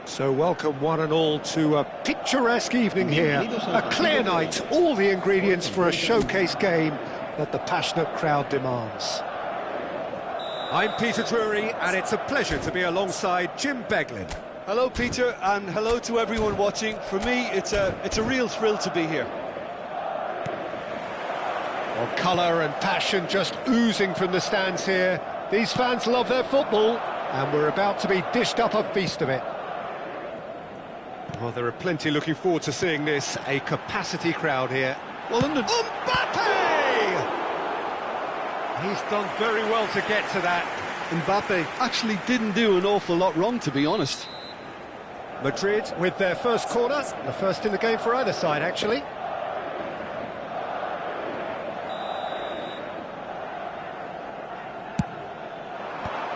So welcome one and all to a picturesque evening here. A clear night, all the ingredients for a showcase game that the passionate crowd demands. I'm Peter Drury, and it's a pleasure to be alongside Jim Beglin. Hello Peter, and hello to everyone watching. For me, it's a real thrill to be here. Well, colour and passion just oozing from the stands here. These fans love their football, and we're about to be dished up a feast of it. Well, there are plenty looking forward to seeing this. A capacity crowd here. Well, Mbappe! He's done very well to get to that. Mbappe actually didn't do an awful lot wrong, to be honest. Madrid with their first corner. The first in the game for either side, actually.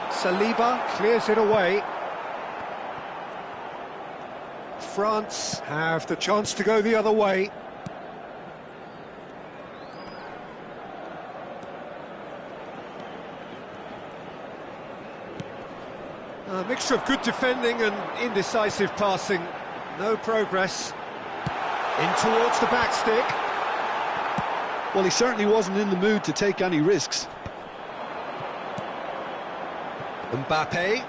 Saliba clears it away. France have the chance to go the other way. A mixture of good defending and indecisive passing. No progress. In towards the back stick. Well, he certainly wasn't in the mood to take any risks. Mbappe.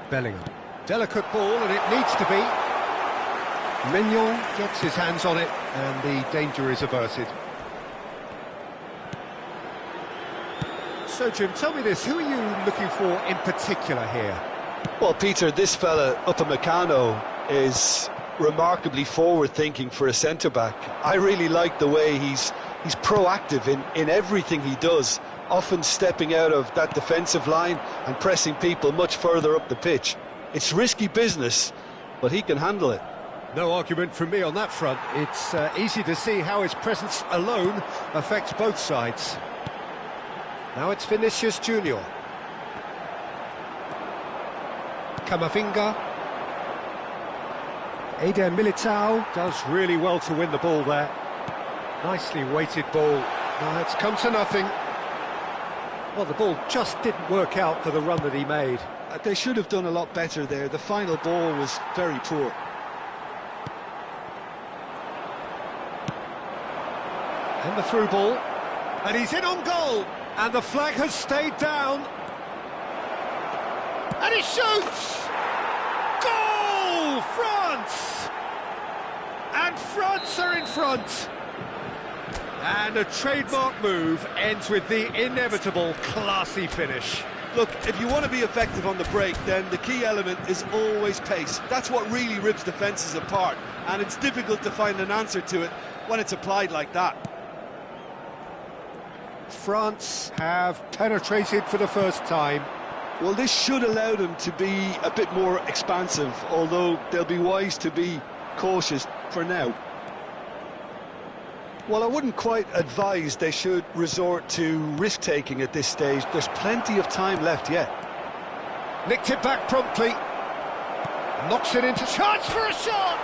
Bellingham. Delicate ball, and it needs to be. Mignon gets his hands on it, and the danger is averted. So, Jim, tell me this, who are you looking for in particular here? Well, Peter, this fella, Upamecano, is remarkably forward-thinking for a centre-back. I really like the way he's proactive in everything he does, often stepping out of that defensive line and pressing people much further up the pitch. It's risky business, but he can handle it. No argument from me on that front. It's easy to see how his presence alone affects both sides. Now it's Vinicius Junior. Camavinga. Eder Militao does really well to win the ball there. Nicely weighted ball. Now it's come to nothing. Well, the ball just didn't work out for the run that he made. They should have done a lot better there. The final ball was very poor. And the through ball. And he's in on goal. And the flag has stayed down. And he shoots! Goal! France! And France are in front. And a trademark move ends with the inevitable classy finish. Look, if you want to be effective on the break, then the key element is always pace. That's what really rips defences apart, and it's difficult to find an answer to it when it's applied like that. France have penetrated for the first time. Well, this should allow them to be a bit more expansive, although they'll be wise to be cautious for now. Well, I wouldn't quite advise they should resort to risk-taking at this stage. There's plenty of time left yet. Nicked it back promptly. Knocks it into... Chance for a shot!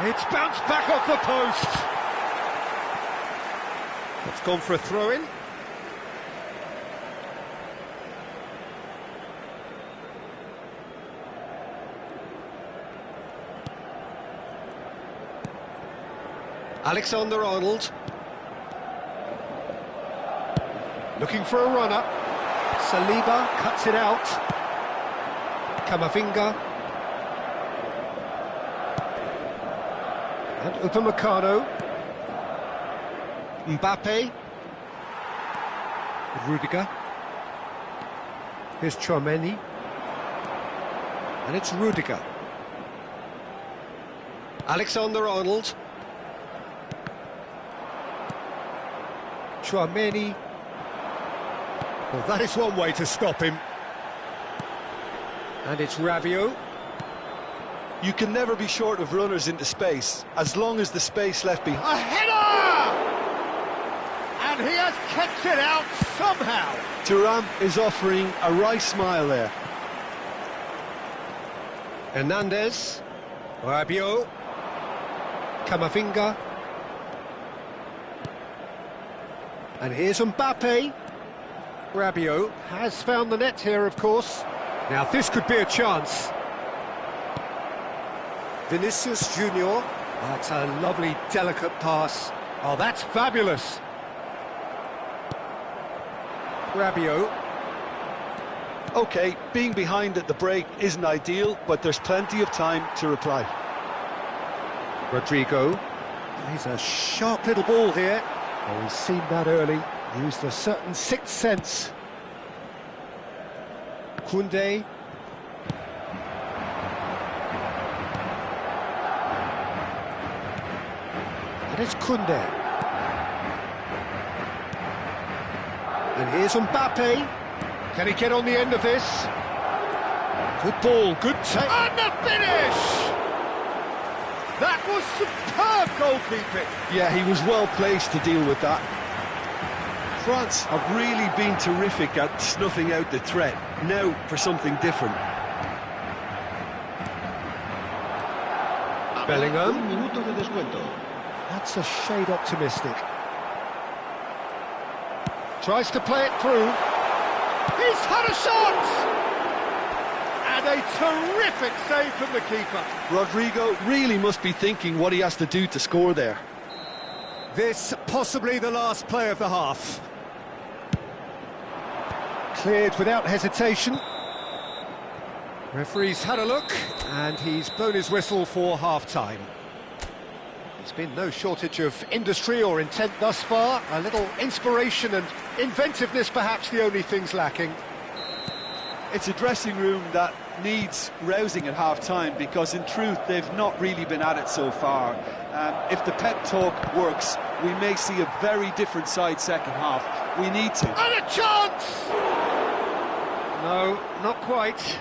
It's bounced back off the post. It's gone for a throw-in. Alexander-Arnold. Looking for a runner. Saliba cuts it out. Camavinga. And Upamecano. Mbappe. Rudiger. Here's Tchouaméni. And it's Rudiger. Alexander-Arnold. Tchouaméni. Well, that is one way to stop him. And it's Rabiot. You can never be short of runners into space, as long as the space left behind. A header! And he has kept it out somehow. Thuram is offering a wry smile there. Hernandez. Rabiot. Camavinga. And here's Mbappe. Rabiot has found the net here, of course. Now this could be a chance. Vinicius Junior. That's a lovely, delicate pass. Oh, that's fabulous. Rabiot. OK, being behind at the break isn't ideal, but there's plenty of time to reply. Rodrigo. He's a sharp little ball here. Oh, he's seen that early. Used a certain sixth sense. Koundé. And it's Koundé. And here's Mbappe. Can he get on the end of this? Good ball, good take. And the finish! That was superb goalkeeping. Yeah, he was well placed to deal with that. France have really been terrific at snuffing out the threat. Now for something different. Bellingham. That's a shade optimistic. Tries to play it through. He's had a shot! And a terrific save from the keeper. Rodrigo really must be thinking what he has to do to score there. This possibly the last play of the half. Cleared without hesitation. Referee's had a look, and he's blown his whistle for half-time. There's been no shortage of industry or intent thus far. A little inspiration and inventiveness, perhaps the only things lacking. It's a dressing room that needs rousing at half-time, because in truth they've not really been at it so far. If the pep talk works, we may see a very different side second half. We need to. And a chance! No, not quite.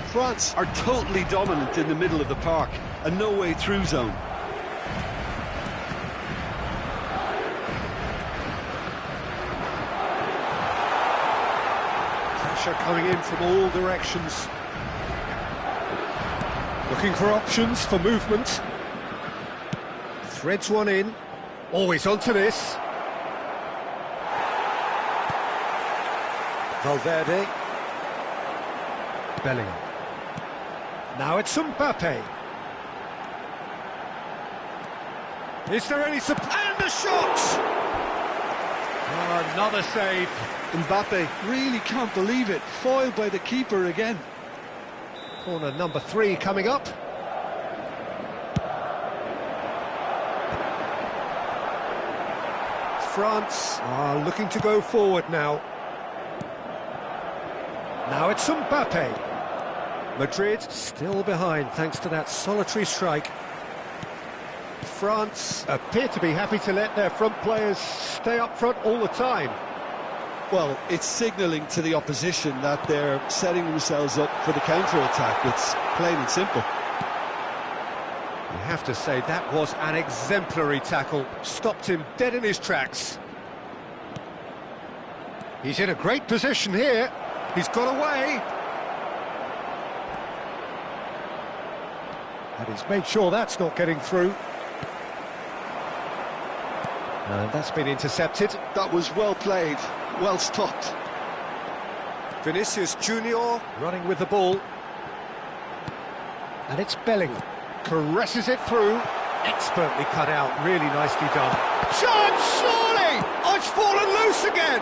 France are totally dominant in the middle of the park, a no-way through zone. Pressure coming in from all directions. Looking for options for movement. Threads one in. Always onto this. Valverde. Bellingham. Now it's Mbappe. Is there any support? And the shot! Oh, another save. Mbappe really can't believe it. Foiled by the keeper again. Corner number 3 coming up. France are looking to go forward now. Now it's Mbappe. Madrid still behind thanks to that solitary strike. France appear to be happy to let their front players stay up front all the time. Well, it's signalling to the opposition that they're setting themselves up for the counter-attack. It's plain and simple. You have to say that was an exemplary tackle. Stopped him dead in his tracks. He's in a great position here. He's got away. And he's made sure that's not getting through. And that's been intercepted. That was well played, well stopped. Vinicius Junior running with the ball. And it's Bellingham. Caresses it through. Expertly cut out, really nicely done. Chance, surely! Oh, it's fallen loose again!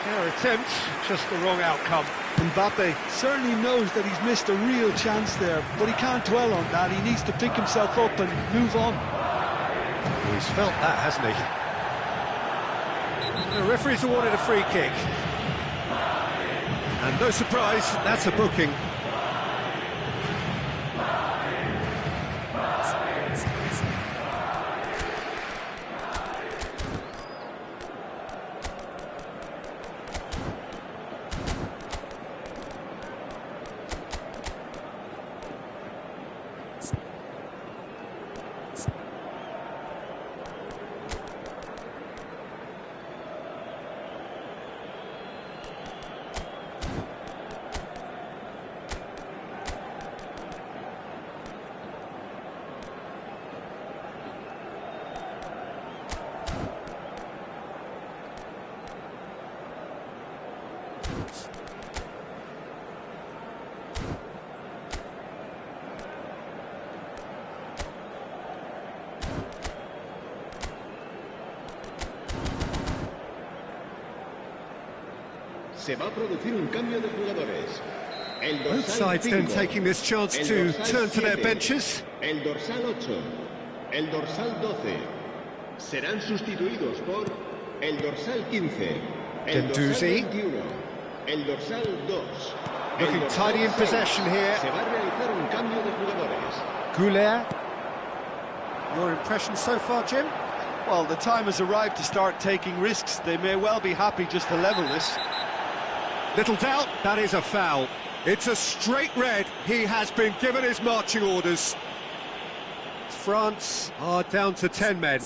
Fair attempt, just the wrong outcome. Mbappe certainly knows that he's missed a real chance there, but he can't dwell on that. He needs to pick himself up and move on. Well, he's felt that, hasn't he? The referee's awarded a free kick. And no surprise, that's a booking. Se va a producir un cambio de jugadores. Both sides then taking this chance to turn to their benches. El dorsal 8, el dorsal 12 serán sustituidos por el dorsal 15, el dorsal 21, el dorsal 2. Looking tidy in possession here. Se va a realizar un cambio de jugadores. Goulet. Your impression so far, Jim? Well, the time has arrived to start taking risks. They may well be happy just to level this. Little doubt, that is a foul. It's a straight red. He has been given his marching orders. France are down to 10 men.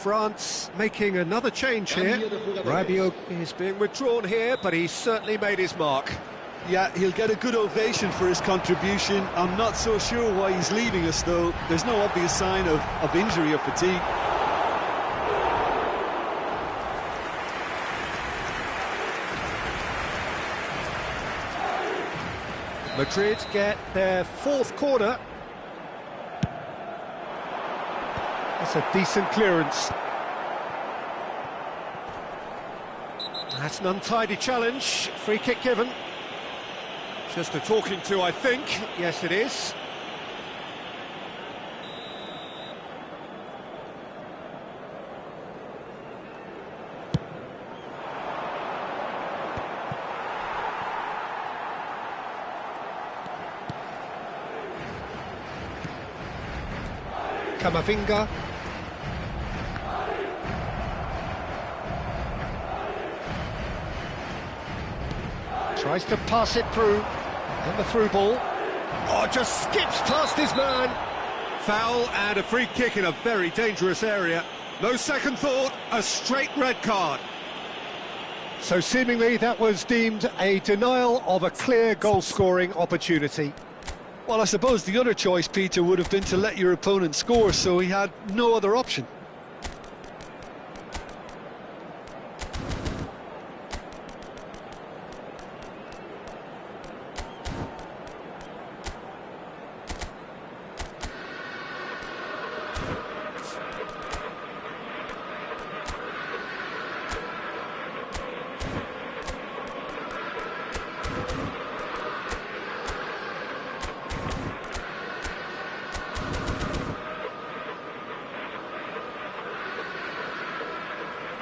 France making another change here. Rabiot is being withdrawn here, but he's certainly made his mark. Yeah, he'll get a good ovation for his contribution. I'm not so sure why he's leaving us, though. There's no obvious sign of injury or fatigue. Madrid get their fourth corner. That's a decent clearance. That's an untidy challenge. Free kick given. Just a talking to, I think. Yes, it is. Camavinga. Tries to pass it through, and the through ball. Oh, just skips past his man. Foul and a free kick in a very dangerous area. No second thought, a straight red card. So seemingly that was deemed a denial of a clear goal-scoring opportunity. Well, I suppose the other choice, Peter, would have been to let your opponent score, so he had no other option.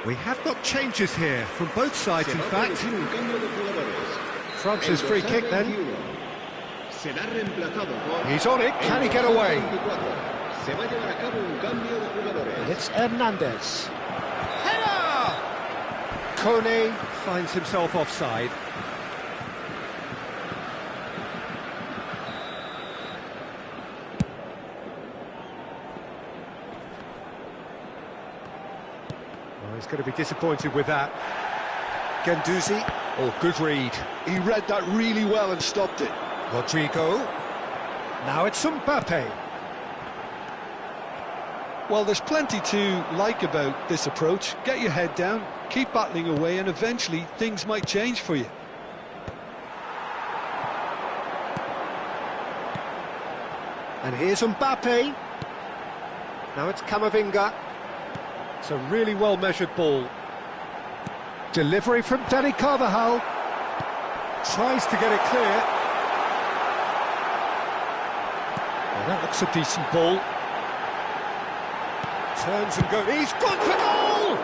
We have got changes here from both sides, in fact. France's free kick then. He's on it, can he get away? And it's Hernandez. Header! Kone finds himself offside. He's going to be disappointed with that. Guendouzi. Oh, good read. He read that really well and stopped it. Rodrigo. Now it's Mbappe. Well, there's plenty to like about this approach. Get your head down, keep battling away, and eventually things might change for you. And here's Mbappe. Now it's Camavinga. It's a really well-measured ball. Delivery from Dani Carvajal. Tries to get it clear. Well, that looks a decent ball. Turns and goes. He's gone for goal!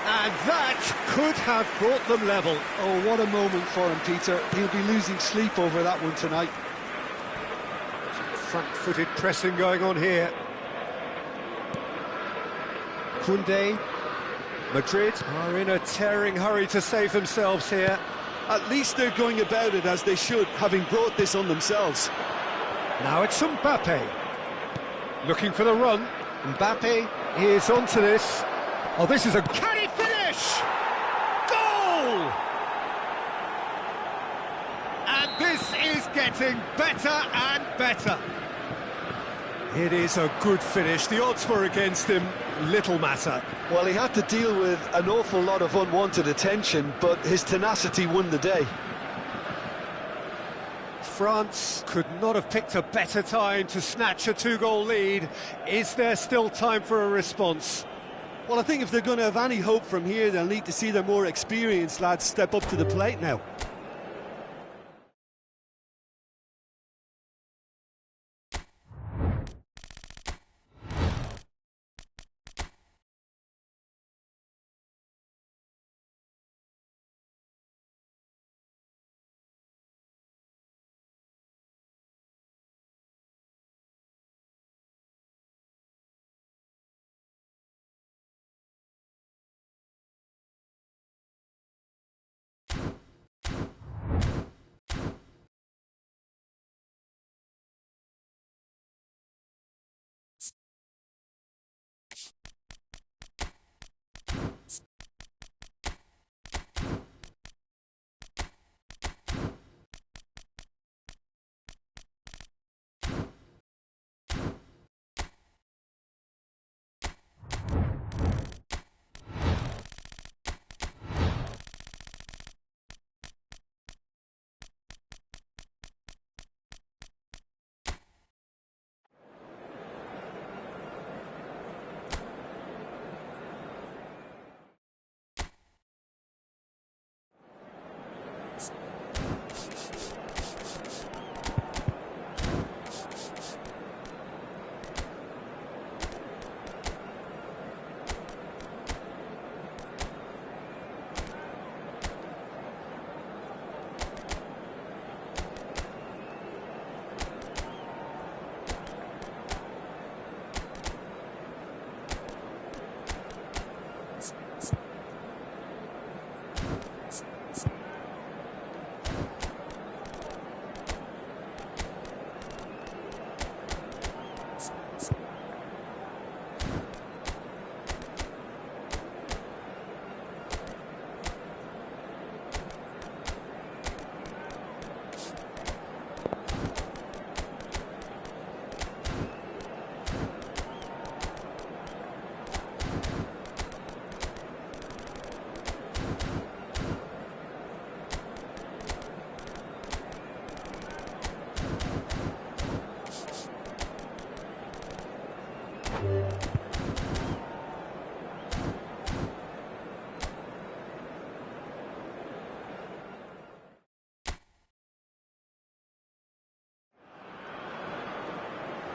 And that could have brought them level. Oh, what a moment for him, Peter. He'll be losing sleep over that one tonight. Front-footed pressing going on here. Koundé. Madrid are in a tearing hurry to save themselves here. At least they're going about it as they should, having brought this on themselves. Now it's Mbappe. Looking for the run. Mbappe is onto this. Oh, this is a... Can he finish? Goal! And this is getting better and better. It is a good finish. The odds were against him. Little matter. Well, he had to deal with an awful lot of unwanted attention, but his tenacity won the day. France could not have picked a better time to snatch a two-goal lead. Is there still time for a response? Well, I think if they're going to have any hope from here, they'll need to see their more experienced lads step up to the plate now.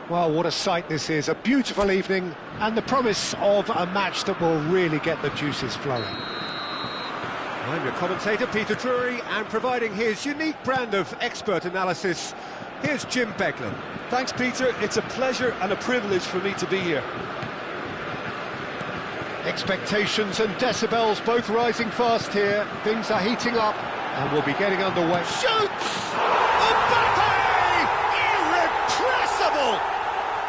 Well, what a sight this is. A beautiful evening and the promise of a match that will really get the juices flowing. I'm your commentator, Peter Drury, and providing his unique brand of expert analysis, here's Jim Beglin. Thanks, Peter. It's a pleasure and a privilege for me to be here. Expectations and decibels both rising fast here. Things are heating up and we'll be getting underway. Shoots! Mbappe! Irrepressible!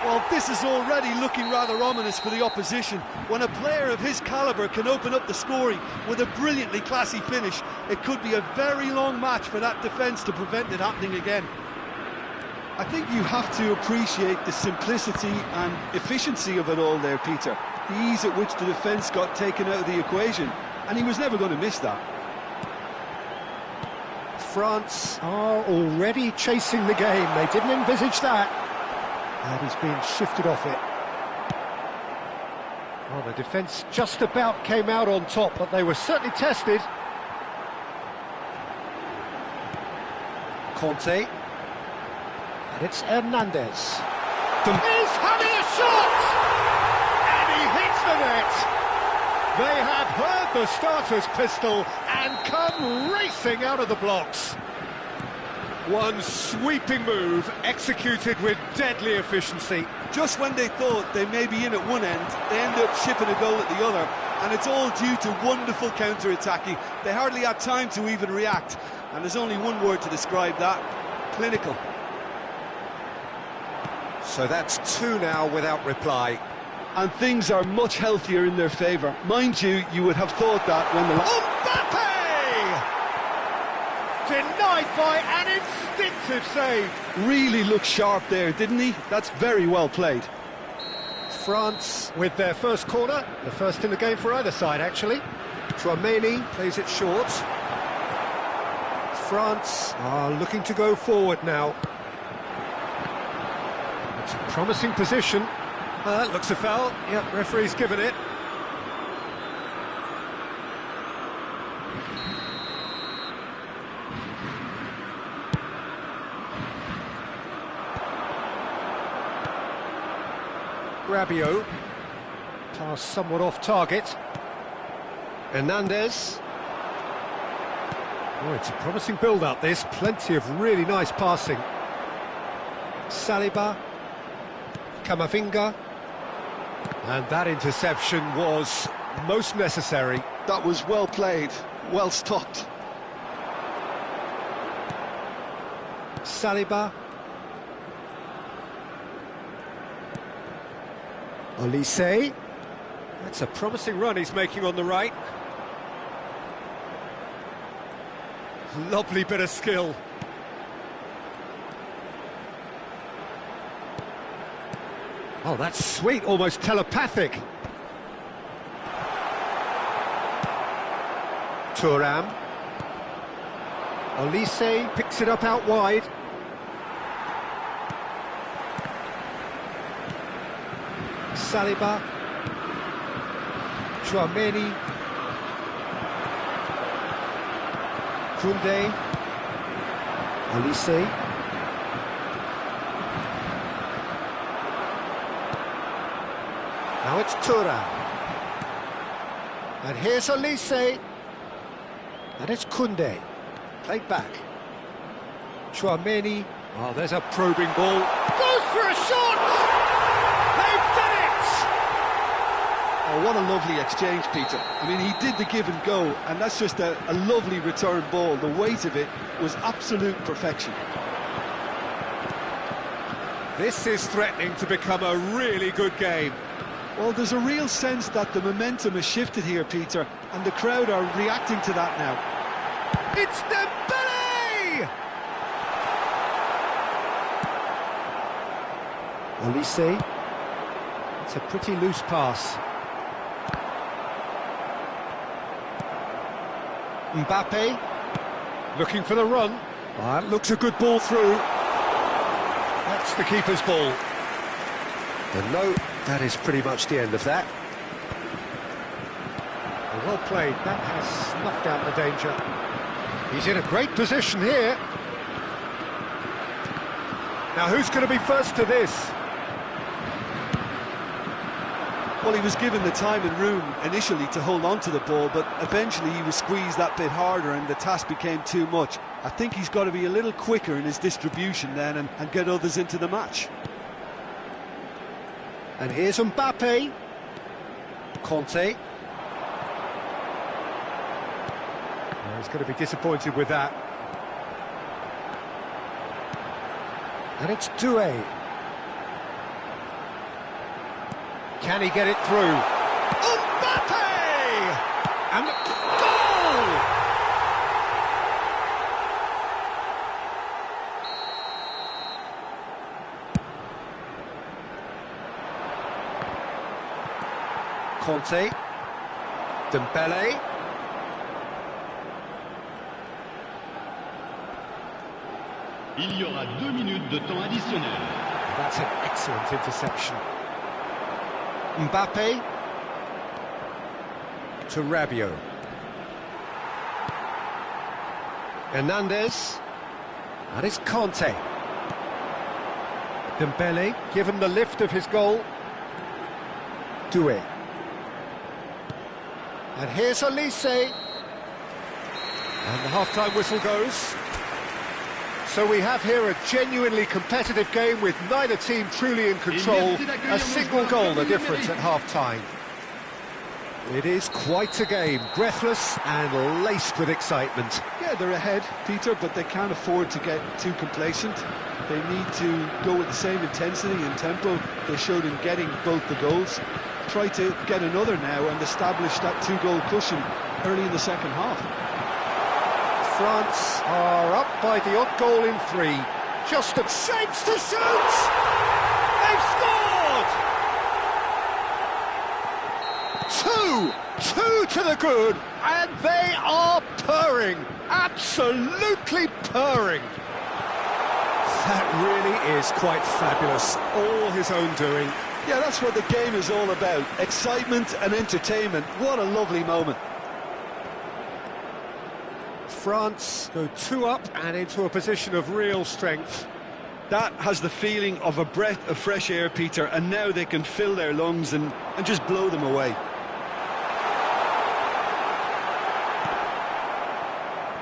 Well, this is already looking rather ominous for the opposition. When a player of his calibre can open up the scoring with a brilliantly classy finish, it could be a very long match for that defence to prevent it happening again. I think you have to appreciate the simplicity and efficiency of it all there, Peter. The ease at which the defence got taken out of the equation, and he was never going to miss that. France are already chasing the game. They didn't envisage that. And he's been shifted off it. Well, the defence just about came out on top, but they were certainly tested. Conte. And it's Hernandez. He's having a shot! And he hits the net! They have heard the starter's pistol and come racing out of the blocks. One sweeping move, executed with deadly efficiency. Just when they thought they may be in at one end, they end up shipping a goal at the other, and it's all due to wonderful counter-attacking. They hardly had time to even react, and there's only one word to describe that: clinical. So that's two now without reply. And things are much healthier in their favour. Mind you, you would have thought that when the... Mbappe! Denied by an instinctive save. Really looked sharp there, didn't he? That's very well played. France with their first corner, the first in the game for either side, actually. Chouameni plays it short. France are looking to go forward now. It's a promising position. That looks a foul. Yep, referee's given it. Rabiot. Pass somewhat off target. Hernandez. Oh, it's a promising build-up, this. Plenty of really nice passing. Saliba. Camavinga. And that interception was most necessary. That was well played, well stopped. Saliba. Olise. That's a promising run he's making on the right. Lovely bit of skill. Oh, that's sweet, almost telepathic. Thuram. Olise picks it up out wide. Saliba. Chouameni. Koundé. Olise. Now it's Thuram. And here's Olise. And it's Koundé. Played back. Chouameni. Oh, there's a probing ball. Goes for a shot! They've done it! Oh, what a lovely exchange, Peter. I mean, he did the give and go, and that's just a lovely return ball. The weight of it was absolute perfection. This is threatening to become a really good game. Well, there's a real sense that the momentum has shifted here, Peter, and the crowd are reacting to that now. It's Dembele! Olise. It's a pretty loose pass. Mbappe. Looking for the run. That looks a good ball through. That's the keeper's ball. And no, that is pretty much the end of that. Well played, that has snuffed out the danger. He's in a great position here. Now who's going to be first to this? Well, he was given the time and room initially to hold on to the ball, but eventually he was squeezed that bit harder and the task became too much. I think he's got to be a little quicker in his distribution then and get others into the match. And here's Mbappe. Conte. Oh, he's going to be disappointed with that. And it's Doué. Can he get it through? Mbappe! And goal! Conte. Dembele. Il y aura 2 minutes de temps additionnel. That's an excellent interception. Mbappe to Rabiot. Hernandez. That is Conte. Dembele, given the lift of his goal. Doué. And here's Olise. And the half-time whistle goes. So we have here a genuinely competitive game with neither team truly in control. A single goal the difference at half-time. It is quite a game, breathless and laced with excitement. Yeah, they're ahead, Peter, but they can't afford to get too complacent. They need to go with the same intensity and tempo they showed in getting both the goals. Try to get another now and establish that 2-goal cushion early in the second half. France are up by the odd goal in 3. Just a shapes to shoot! They've scored! 2 to the good, and they are purring, absolutely purring. That really is quite fabulous, all his own doing. Yeah, that's what the game is all about. Excitement and entertainment. What a lovely moment. France go 2 up and into a position of real strength. That has the feeling of a breath of fresh air, Peter, and now they can fill their lungs and just blow them away.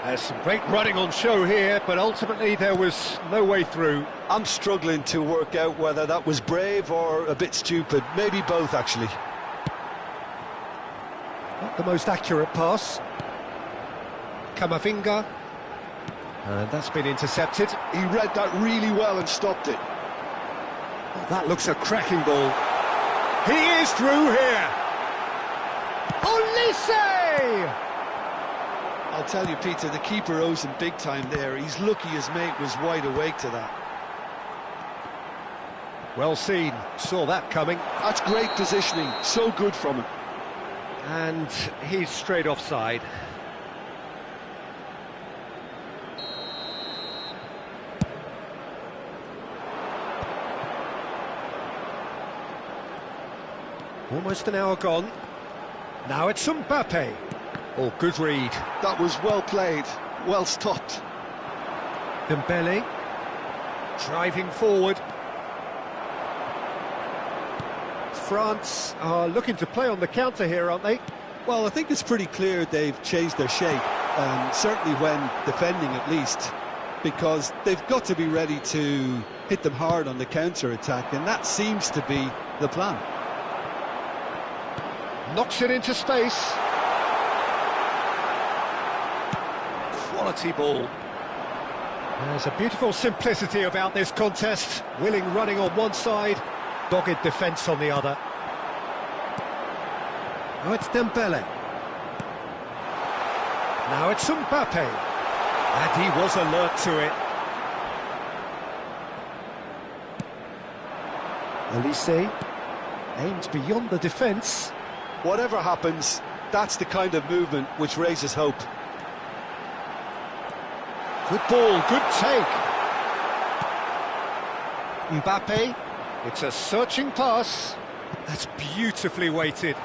There's some great running on show here, but ultimately there was no way through. I'm struggling to work out whether that was brave or a bit stupid. Maybe both, actually. Not the most accurate pass. Camavinga. And that's been intercepted. He read that really well and stopped it. Oh, that looks a cracking ball. He is through here. Olise! I'll tell you, Peter, the keeper owes him big time there. He's lucky his mate was wide awake to that. Well seen, saw that coming. That's great positioning, so good from him. And he's straight offside. Almost an hour gone. Now it's Mbappe. Oh, good read. That was well played, well stopped. Dembele driving forward. France are looking to play on the counter here, aren't they? Well, I think it's pretty clear they've changed their shape, certainly when defending at least, because they've got to be ready to hit them hard on the counter-attack, and that seems to be the plan. Knocks it into space. Quality ball. There's a beautiful simplicity about this contest. Willing running on one side, dogged defence on the other. Now it's Dembele. Now it's Mbappe. And he was alert to it. Olise aims beyond the defence. Whatever happens, that's the kind of movement which raises hope. Good ball, good take. Mbappe, it's a searching pass. That's beautifully weighted.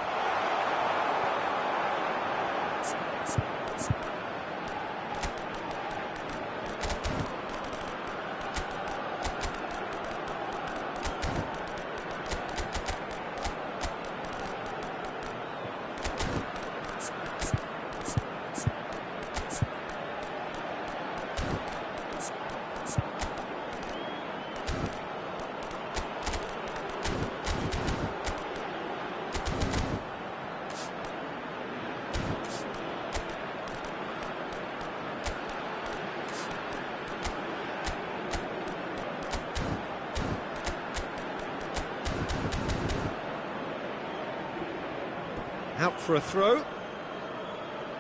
Out for a throw.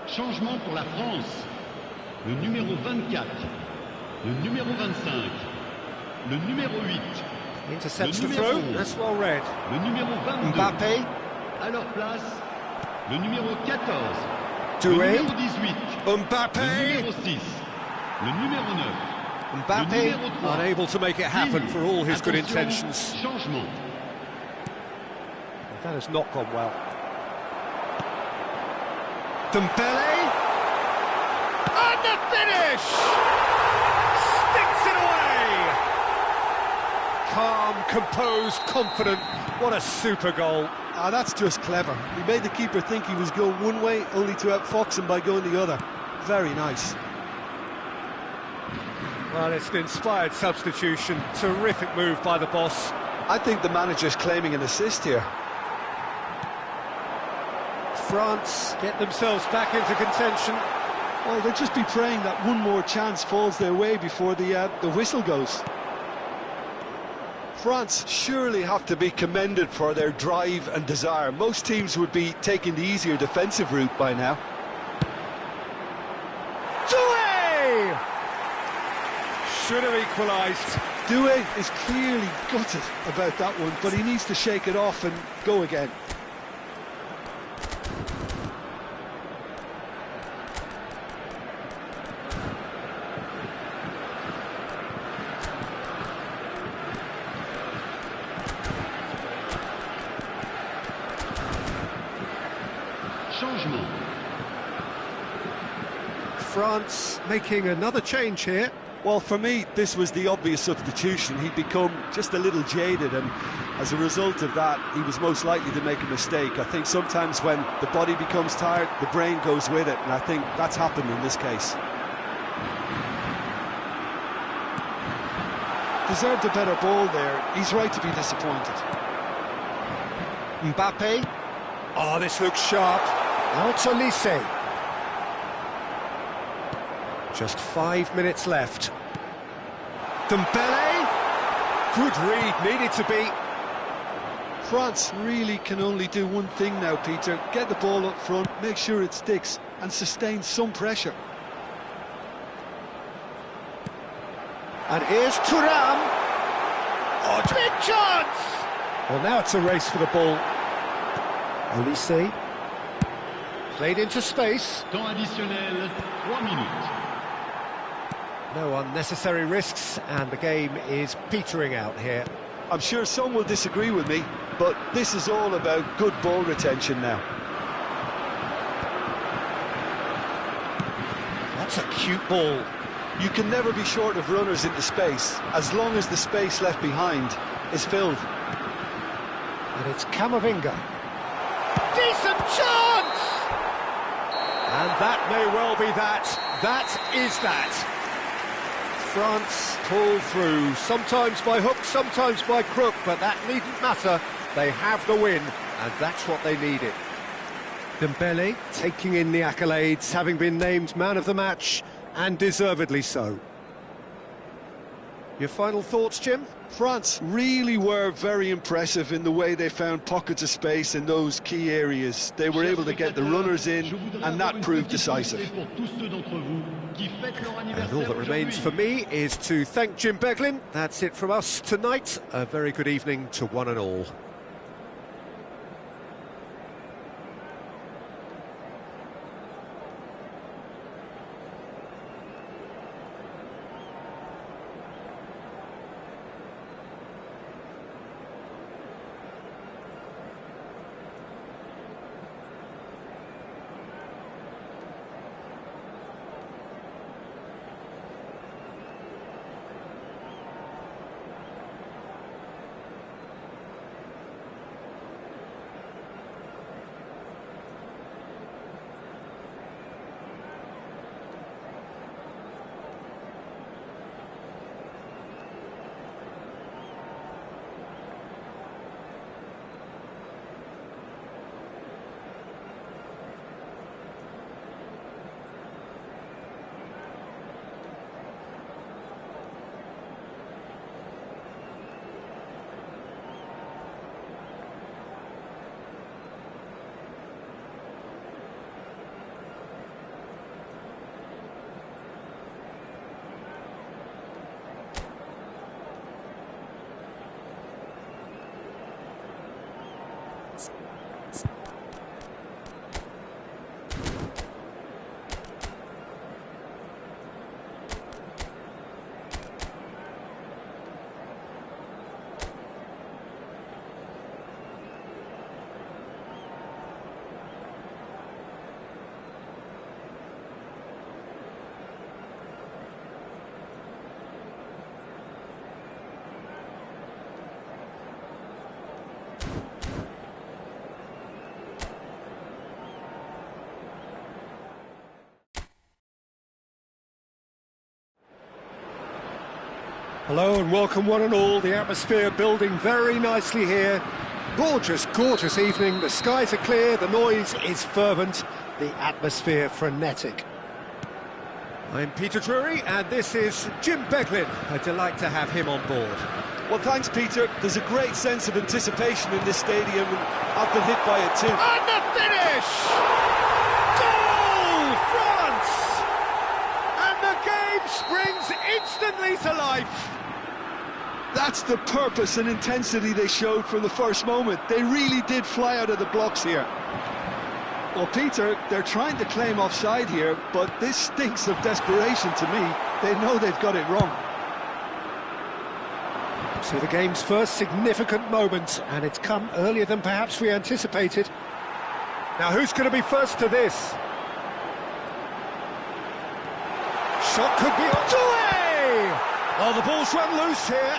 Changement pour la France. Le numéro 24, le numéro 25, le numéro 8. Intercepts the throw, that's well read. Le numéro 22. Mbappe. À leur place, le numéro 14. Doué. Le numéro 18. Mbappe. Le numéro 6. Le numéro 9. Mbappe, le numéro 3. unable to make it happen for all his good intentions. Changement. That has not gone well. Dembele, and the finish! Sticks it away! Calm, composed, confident, what a super goal. Ah, that's just clever. He made the keeper think he was going one way, only to outfox him by going the other. Very nice. Well, it's an inspired substitution, terrific move by the boss. I think the manager's claiming an assist here. France get themselves back into contention. Well, they'll just be praying that one more chance falls their way before the whistle goes. France surely have to be commended for their drive and desire. Most teams would be taking the easier defensive route by now. Doué! Doué! Should have equalised. Doué is clearly gutted about that one, but he needs to shake it off and go again. Changement. France making another change here. Well, for me, this was the obvious substitution. He'd become just a little jaded, and as a result of that, he was most likely to make a mistake. I think sometimes when the body becomes tired, the brain goes with it, and I think that's happened in this case. Deserved a better ball there. He's right to be disappointed. Mbappe. Oh, this looks sharp. Out to Lise. Just 5 minutes left. Dembele. Good read, needed to be. France really can only do one thing now, Peter. Get the ball up front, make sure it sticks, and sustain some pressure. And here's Thuram. Oh, big chance! Well, now it's a race for the ball. Olise. Played into space. Temps additionnel, 3 minutes. No unnecessary risks, and the game is petering out here. I'm sure some will disagree with me, but this is all about good ball retention now. That's a cute ball. You can never be short of runners into space, as long as the space left behind is filled. And it's Camavinga. Decent chance! And that may well be that. That is that. France pull through, sometimes by hook, sometimes by crook, but that needn't matter. They have the win, and that's what they needed. Dembele taking in the accolades, having been named man of the match, and deservedly so. Your final thoughts, Jim? France really were very impressive in the way they found pockets of space in those key areas. They were able to get the runners in, and that proved decisive. And all that remains for me is to thank Jim Beglin. That's it from us tonight. A very good evening to one and all. Hello and welcome one and all. The atmosphere building very nicely here. Gorgeous, gorgeous evening. The skies are clear, the noise is fervent, the atmosphere frenetic. I'm Peter Drury and this is Jim Beglin. A delight to have him on board. Well, thanks, Peter. There's a great sense of anticipation in this stadium, and I've been hit by it too. And the finish! Goal, France! And the game to life. That's the purpose and intensity they showed from the first moment. They really did fly out of the blocks here. Well, Peter, they're trying to claim offside here, but this stinks of desperation to me. They know they've got it wrong. So the game's first significant moment, and it's come earlier than perhaps we anticipated. Now, who's going to be first to this? Shot could be on Doué! Oh, the ball's run loose here.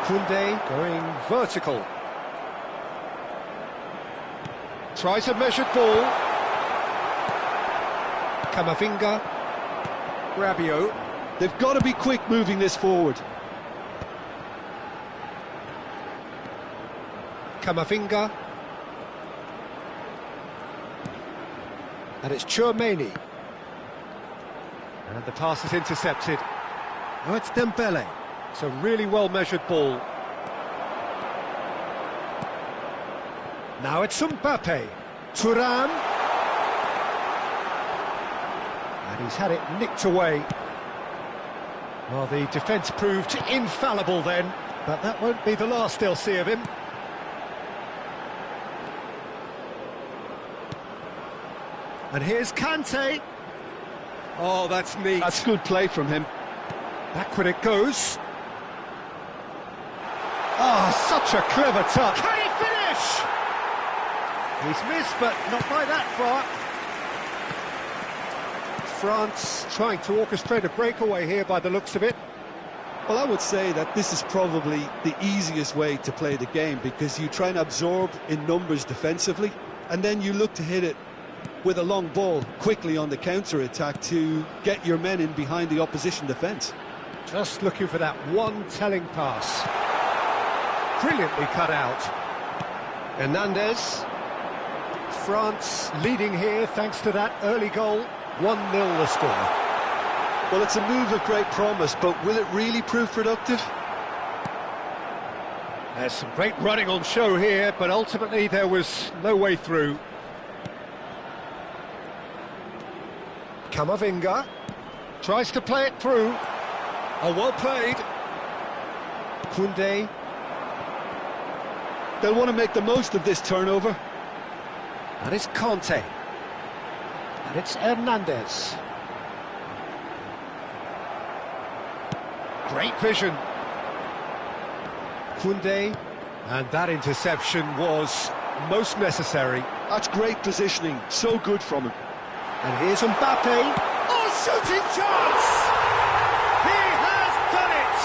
Koundé going vertical. Tries a measured ball. Camavinga. Rabiot. They've got to be quick moving this forward. Camavinga. And it's Tchouaméni. And the pass is intercepted. Oh, it's Dembele. It's a really well-measured ball. Now it's Mbappe. Thuram. And he's had it nicked away. Well, the defence proved infallible then, but that won't be the last they'll see of him. And here's Kante. Oh, that's neat. That's good play from him. Backward it goes. Oh, such a clever touch. Can he finish? He's missed, but not by that far. France trying to orchestrate a breakaway here by the looks of it. Well, I would say that this is probably the easiest way to play the game, because you try and absorb in numbers defensively, and then you look to hit it with a long ball quickly on the counter-attack to get your men in behind the opposition defence. Just looking for that one telling pass. Brilliantly cut out. Hernandez. France leading here thanks to that early goal. 1-0 the score. Well, it's a move of great promise, but will it really prove productive? There's some great running on show here, but ultimately there was no way through. Camavinga tries to play it through. Oh, well played. Koundé. They'll want to make the most of this turnover. And it's Kanté. And it's Hernandez. Great vision. Koundé. And that interception was most necessary. That's great positioning. So good from him. And here's Mbappe. Oh, shooting chance! He has done it!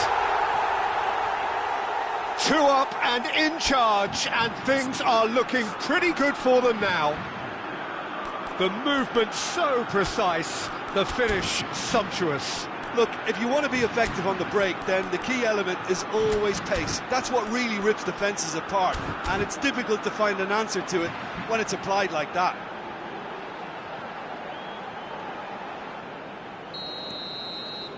2 up and in charge, and things are looking pretty good for them now. The movement so precise, the finish sumptuous. Look, if you want to be effective on the break, then the key element is always pace. That's what really rips defences apart, and it's difficult to find an answer to it when it's applied like that.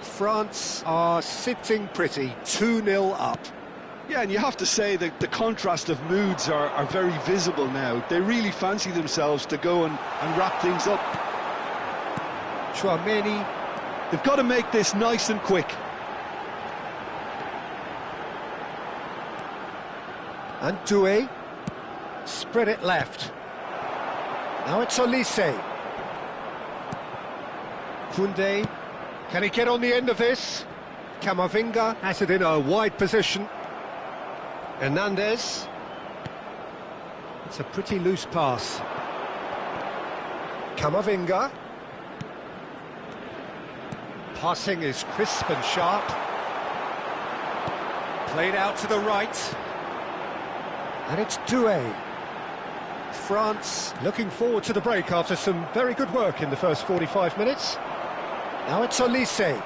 France are sitting pretty, 2-0 up. Yeah, and you have to say that the contrast of moods are very visible now. They really fancy themselves to go and wrap things up. Tchouaméni. They've got to make this nice and quick. And Doué. Spread it left. Now it's Olise. Koundé. Can he get on the end of this? Camavinga has it in a wide position. Hernandez. It's a pretty loose pass. Camavinga. Passing is crisp and sharp. Played out to the right. And it's Doué. France looking forward to the break after some very good work in the first 45 minutes. Now it's Olise.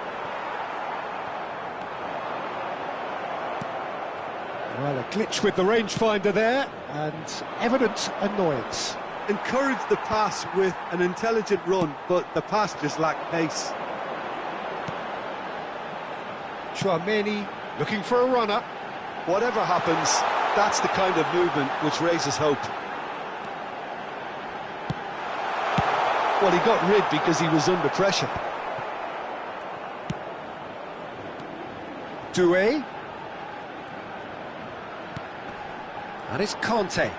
Well, a glitch with the rangefinder there, and evident annoyance. Encourage the pass with an intelligent run, but the pass just lacked pace. Tchouaméni looking for a runner. Whatever happens, that's the kind of movement which raises hope. Well, he got rid because he was under pressure. Doué. And it's Conte.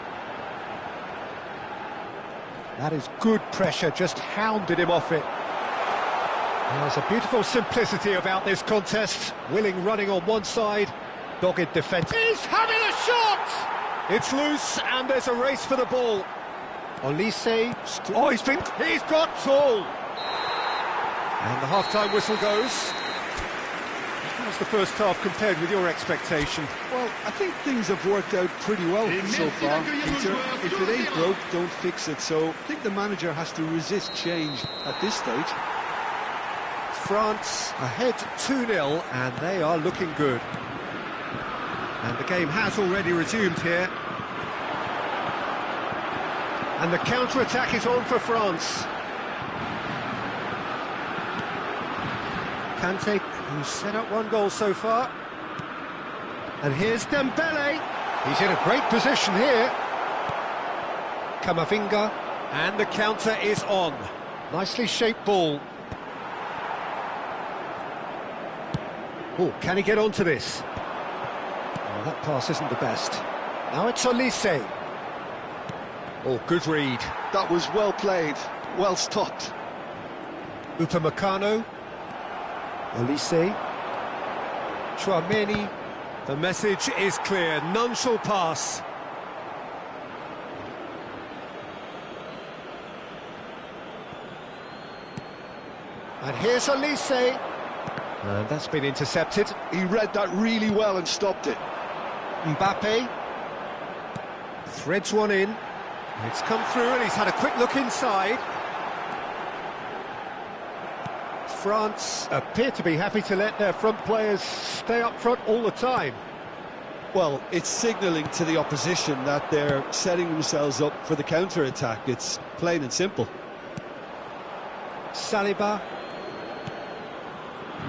That is good pressure, just hounded him off it. There's a beautiful simplicity about this contest. Willing running on one side, dogged defence. He's having a shot! It's loose, and there's a race for the ball. Olise. Oh, he's got tall! And the half-time whistle goes. How's the first half compared with your expectation? Well, I think things have worked out pretty well so far, Peter. If it ain't broke, don't fix it. So I think the manager has to resist change at this stage. France ahead 2-0, and they are looking good. And the game has already resumed here. And the counter-attack is on for France. Kante, who's set up one goal so far. And here's Dembele. He's in a great position here. Camavinga. And the counter is on. Nicely shaped ball. Oh, can he get onto this? Oh, that pass isn't the best. Now it's Olise. Oh, good read. That was well played, well stopped. Upamecano. Olise. Chouameni. The message is clear, none shall pass. And here's Olise. And that's been intercepted. He read that really well and stopped it. Mbappe. Threads one in. It's come through and he's had a quick look inside. France appear to be happy to let their front players stay up front all the time. Well, it's signalling to the opposition that they're setting themselves up for the counter-attack. It's plain and simple. Saliba.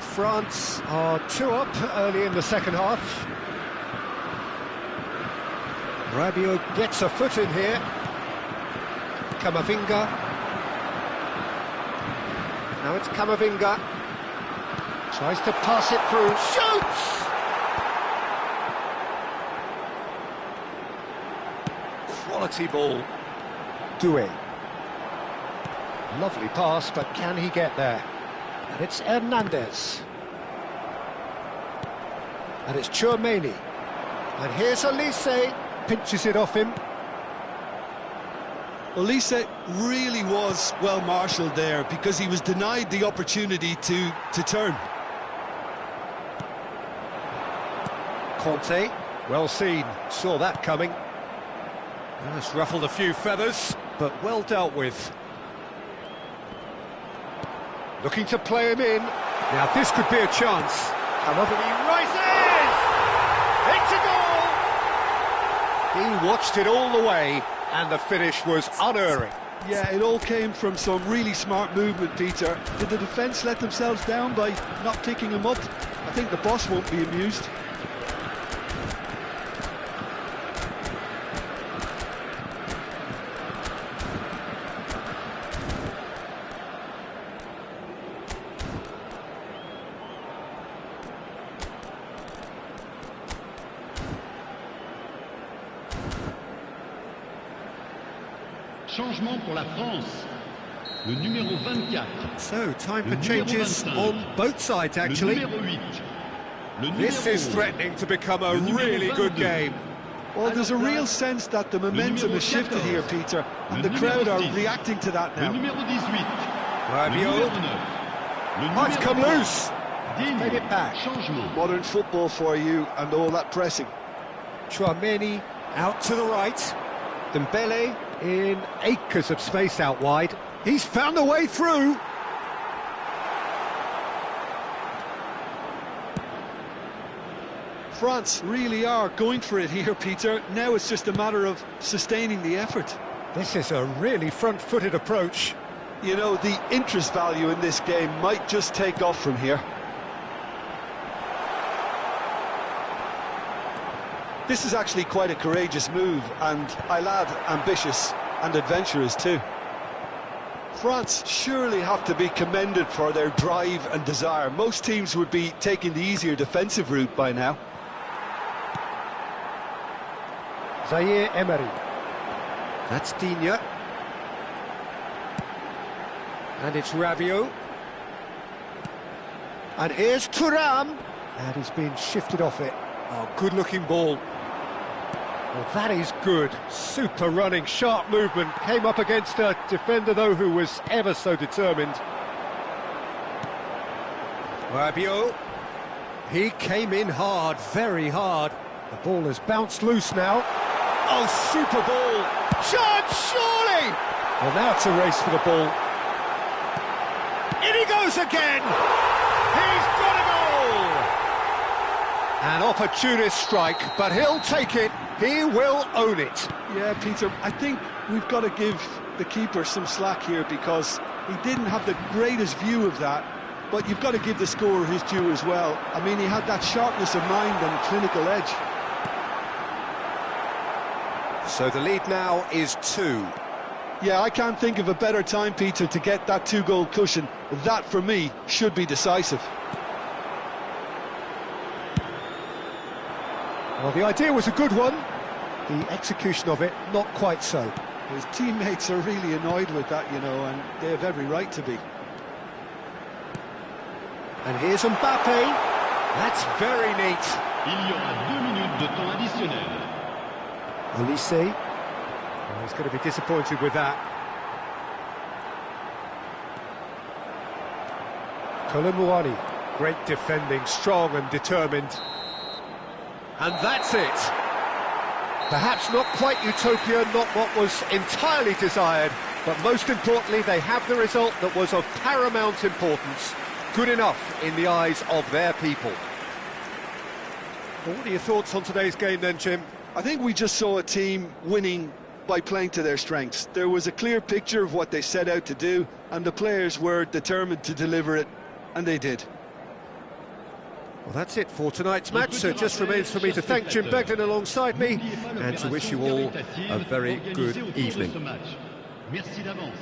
France are 2 up early in the second half. Rabiot gets a foot in here. Camavinga. Now it's Camavinga. Tries to pass it through. Shoots! Quality ball. Doué. Lovely pass, but can he get there? And it's Hernandez. And it's Chouameni. And here's Olise. Pinches it off him. Olise really was well marshalled there because he was denied the opportunity to turn. Conte, well seen, saw that coming. It's ruffled a few feathers, but well dealt with. Looking to play him in. Now this could be a chance. However, he rises! It's a goal! He watched it all the way, and the finish was unerring. Yeah, it all came from some really smart movement, Peter. Did the defence let themselves down by not picking him up? I think the boss won't be amused. Changement pour la France. Le numéro 24. So, time for changes on both sides, actually. This is threatening to become a really good game. Well, there's a real sense that the momentum has shifted here, Peter, and the crowd are reacting to that now. Rabiot. Oh, it's come loose. Made it back. Modern football for you and all that pressing. Chouameni out to the right. Dembele in acres of space out wide. He's found a way through. France really are going for it here, Peter. Now it's just a matter of sustaining the effort. This is a really front-footed approach. You know, the interest value in this game might just take off from here. This is actually quite a courageous move, and I'll add ambitious and adventurous too. France surely have to be commended for their drive and desire. Most teams would be taking the easier defensive route by now. Zaire Emery. That's Digne. And it's Rabiot. And here's Thuram. And he's been shifted off it. Oh, good-looking ball. Well, that is good. Super running, sharp movement. Came up against a defender, though, who was ever so determined. Rabiot. He came in hard, very hard. The ball has bounced loose now. Oh, super ball. Chance, surely! Well, now it's a race for the ball. In he goes again! He's got a goal! An opportunist strike, but he'll take it. He will own it. Yeah, Peter, I think we've got to give the keeper some slack here because he didn't have the greatest view of that, but you've got to give the scorer his due as well. I mean, he had that sharpness of mind and clinical edge. So the lead now is 2. Yeah, I can't think of a better time, Peter, to get that 2-goal cushion. That, for me, should be decisive. Well, the idea was a good one. The execution of it, not quite so. His teammates are really annoyed with that, you know, and they have every right to be. And here's Mbappe. That's very neat. Il y aura 2 minutes de temps additionnel. Olise. Oh, he's going to be disappointed with that. Kolomouani. Great defending, strong and determined. And that's it. Perhaps not quite utopia, not what was entirely desired, but most importantly, they have the result that was of paramount importance. Good enough in the eyes of their people. Well, what are your thoughts on today's game then, Jim? I think we just saw a team winning by playing to their strengths. There was a clear picture of what they set out to do, and the players were determined to deliver it, and they did. Well, that's it for tonight's match, so it just remains for me to thank Jim Beglin alongside me and to wish you all a very good evening. Merci d'avance.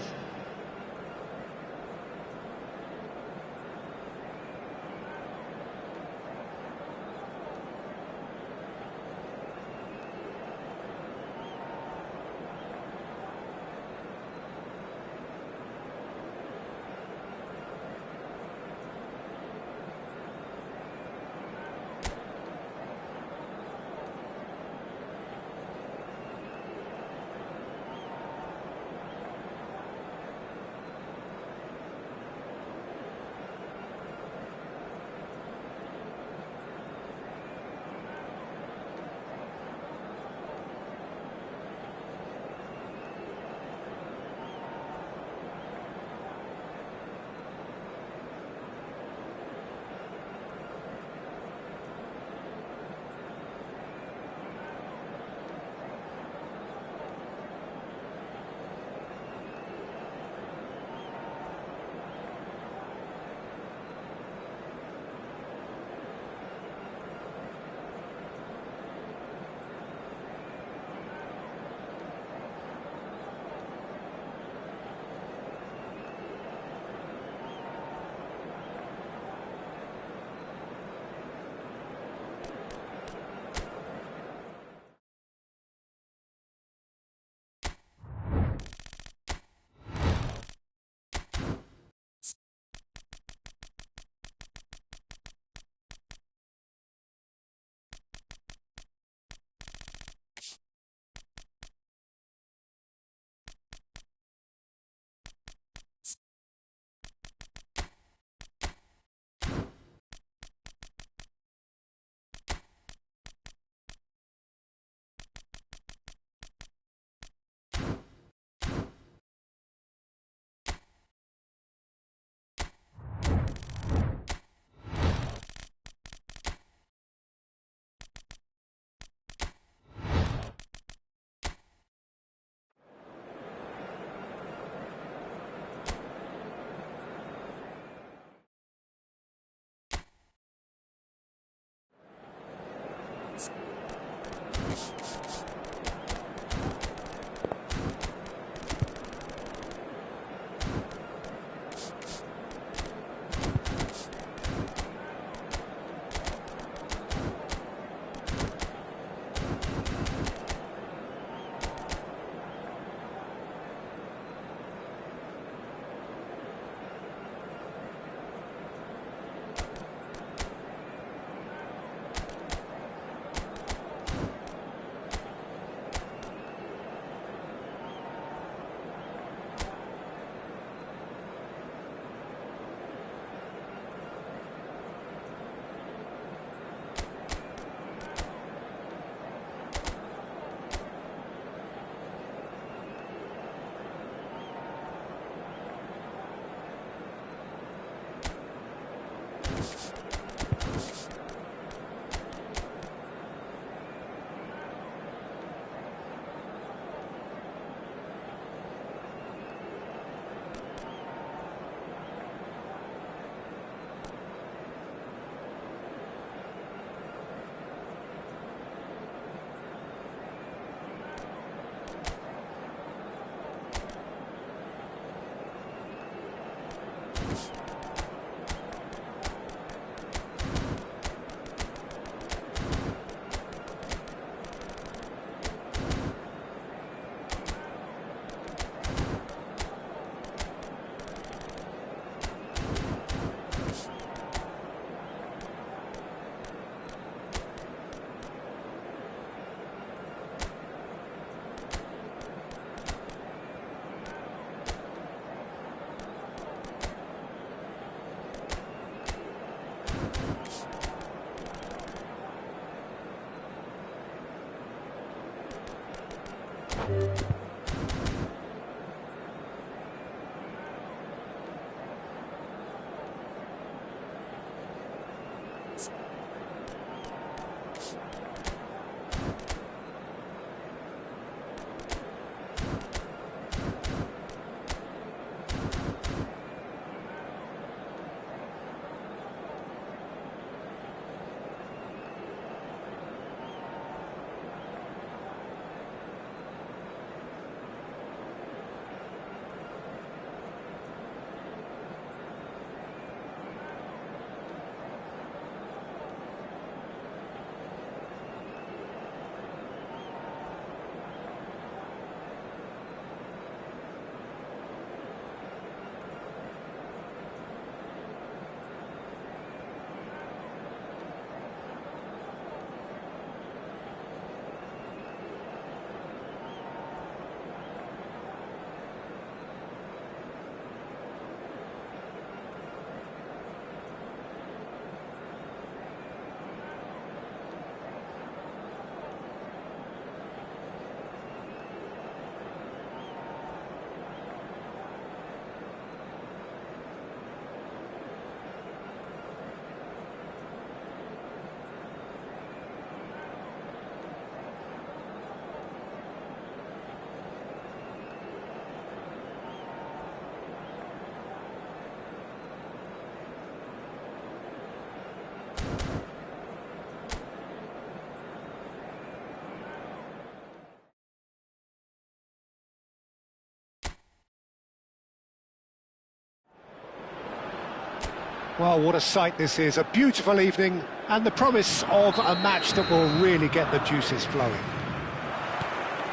Well, what a sight this is. A beautiful evening and the promise of a match that will really get the juices flowing.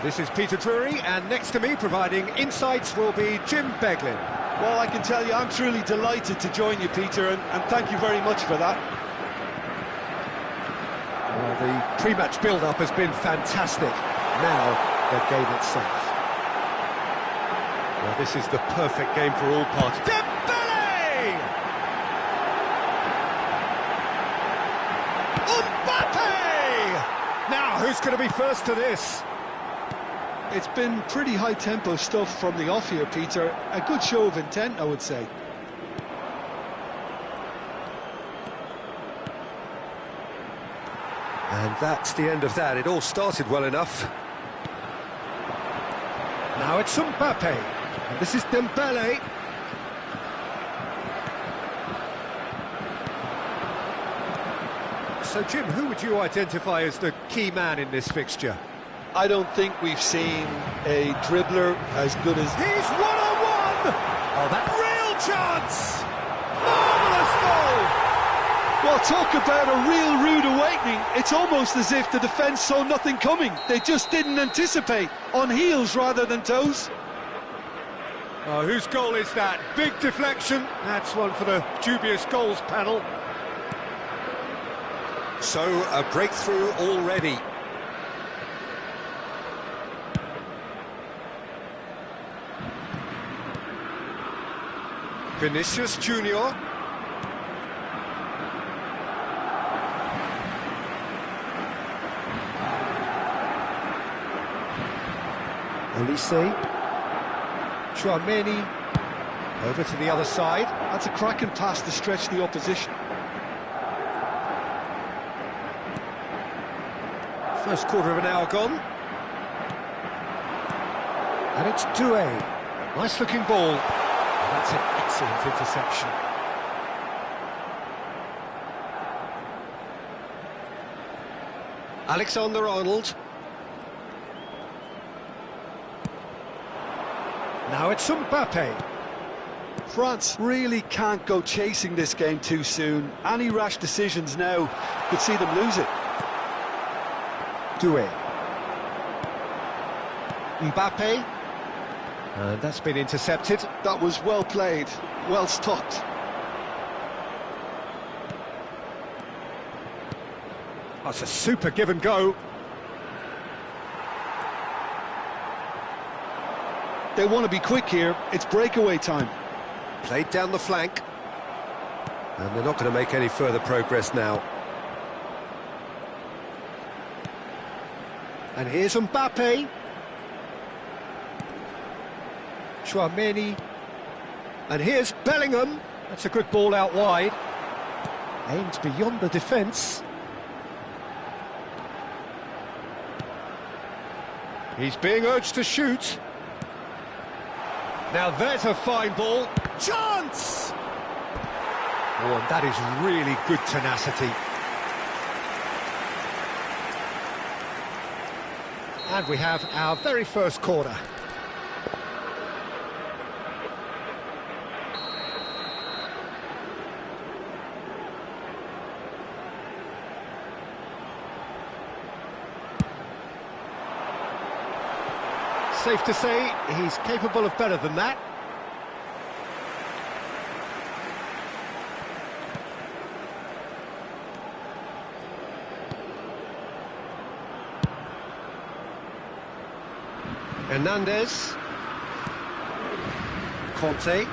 This is Peter Drury, and next to me providing insights will be Jim Beglin. Well, I can tell you I'm truly delighted to join you, Peter, and thank you very much for that. Well, the pre-match build-up has been fantastic. Now, the game itself. Well, this is the perfect game for all parties. Dembele! Mbappe! Now, who's going to be first to this? It's been pretty high-tempo stuff from the off here, Peter. A good show of intent, I would say. And that's the end of that. It all started well enough. Now it's Mbappe. And this is Dembele. So, Jim, who would you identify as the key man in this fixture? I don't think we've seen a dribbler as good as... He's one-on-one! Oh, that real chance! Marvellous goal! Well, talk about a real rude awakening. It's almost as if the defence saw nothing coming. They just didn't anticipate. On heels rather than toes. Oh, whose goal is that? Big deflection. That's one for the dubious goals panel. So, a breakthrough already. Vinicius Junior. Olise. Chouameni. Over to the other side. That's a cracking pass to stretch the opposition. First quarter of an hour gone. And it's Doué. Nice looking ball. That's an excellent interception. Alexander-Arnold. Now it's Mbappe. France really can't go chasing this game too soon. Any rash decisions now could see them lose it. Doué. Mbappe. And that's been intercepted. That was well played, well stopped. That's a super give and go. They want to be quick here. It's breakaway time. Played down the flank. And they're not going to make any further progress now. And here's Mbappe. Chouameni. And here's Bellingham. That's a good ball out wide. Aimed beyond the defence. He's being urged to shoot. Now there's a fine ball. Chance! Oh, and that is really good tenacity. And we have our very first corner. Safe to say he's capable of better than that. Hernandez. Conte.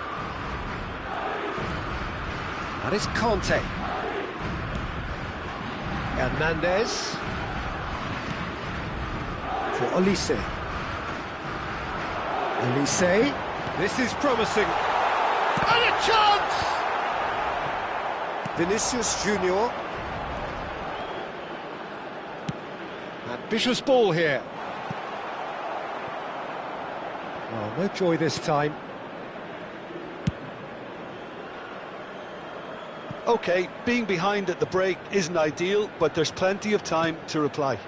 That is Conte. Hernandez. For Olise. Olise. This is promising. And a chance! Vinicius Junior. Ambitious ball here. Oh, no joy this time. OK, being behind at the break isn't ideal, but there's plenty of time to reply.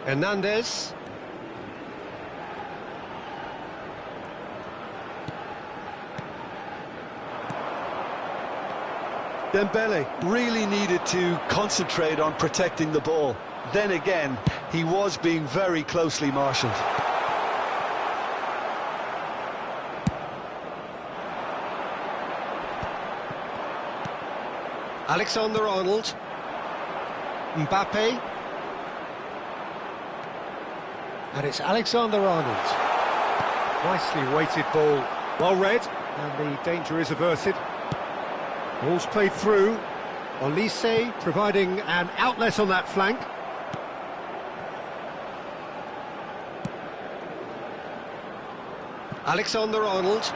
Hernandez. Dembele really needed to concentrate on protecting the ball. Then again, he was being very closely marshalled. Alexander-Arnold. Mbappe. And it's Alexander-Arnold. Nicely weighted ball. Well read, and the danger is averted. Ball's played through. Olise providing an outlet on that flank. Alexander-Arnold.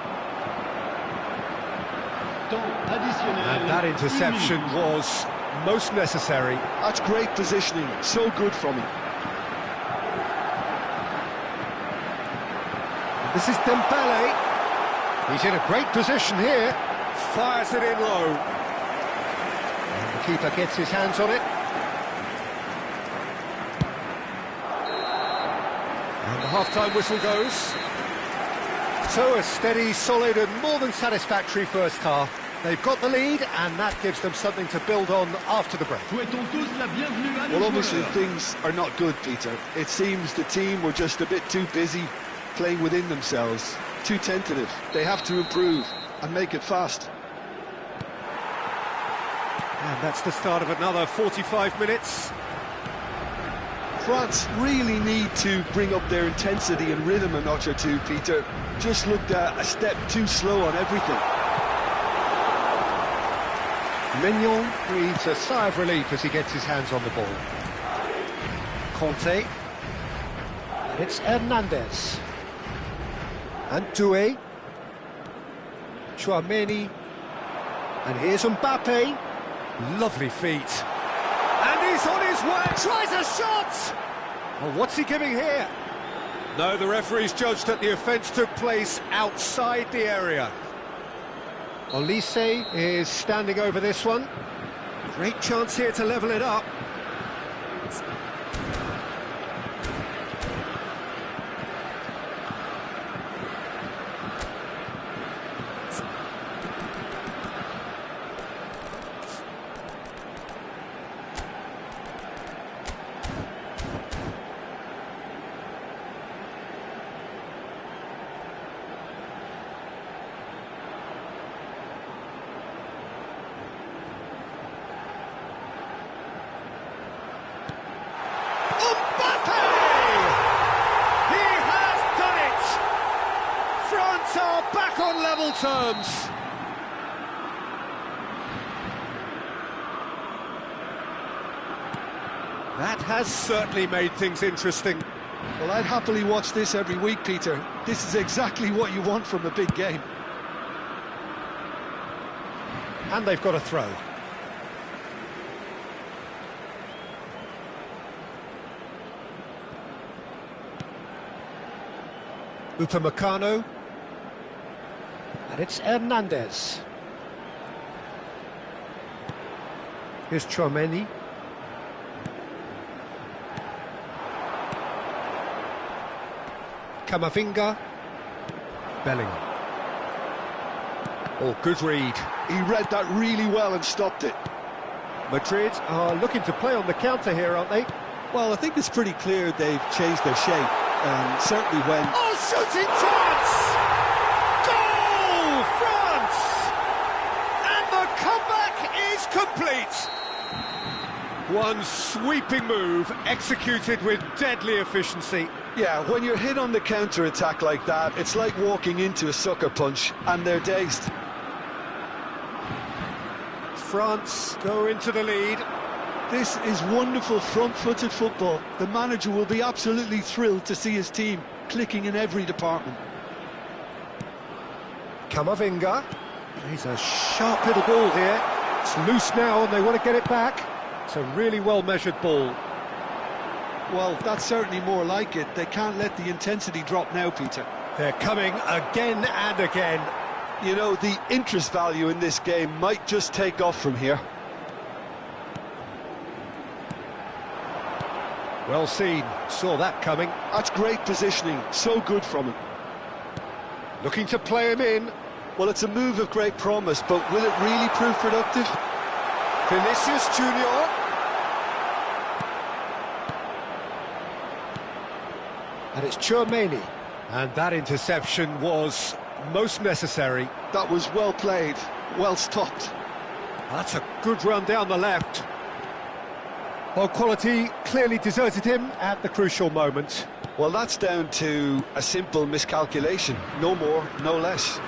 And that interception was most necessary. That's great positioning, so good from him. This is Dembele. He's in a great position here. Fires it in low. And the keeper gets his hands on it. And the half-time whistle goes. So a steady, solid and more than satisfactory first half. They've got the lead and that gives them something to build on after the break. Well, obviously things are not good, Peter. It seems the team were just a bit too busy playing within themselves, too tentative. They have to improve and make it fast. And that's the start of another 45 minutes. France really need to bring up their intensity and rhythm a notch or two, Peter. Just looked a step too slow on everything. Mignon breathes a sigh of relief as he gets his hands on the ball. Conte. And it's Hernandez. And Doué. Chouameni. And here's Mbappe. Lovely feet. And he's on his way. Tries a shot! Well, what's he giving here? No, the referee's judged that the offence took place outside the area. Olise is standing over this one. Great chance here to level it up. Back on level terms. That has certainly made things interesting. Well, I'd happily watch this every week, Peter. This is exactly what you want from a big game. And they've got a throw. Upamecano. And it's Hernandez. Here's Chouameni. Camavinga. Bellingham. Oh, good read. He read that really well and stopped it. Madrid are looking to play on the counter here, aren't they? Well, I think it's pretty clear they've changed their shape. Certainly when... Oh, shooting chance! Goal, France! And the comeback is complete. One sweeping move, executed with deadly efficiency. Yeah, when you're hit on the counter-attack like that, it's like walking into a sucker punch, and they're dazed. France go into the lead. This is wonderful front-footed football. The manager will be absolutely thrilled to see his team clicking in every department. Camavinga. He's a sharp little ball here. It's loose now and they want to get it back. It's a really well-measured ball. Well, that's certainly more like it. They can't let the intensity drop now, Peter. They're coming again and again. You know, the interest value in this game might just take off from here. Well seen, saw that coming. That's great positioning, so good from him. Looking to play him in. Well, it's a move of great promise, but will it really prove productive? Vinicius Junior. And it's Chouameni. And that interception was most necessary. That was well played, well stopped. That's a good run down the left. Well, quality clearly deserted him at the crucial moment. Well, that's down to a simple miscalculation. No more, no less.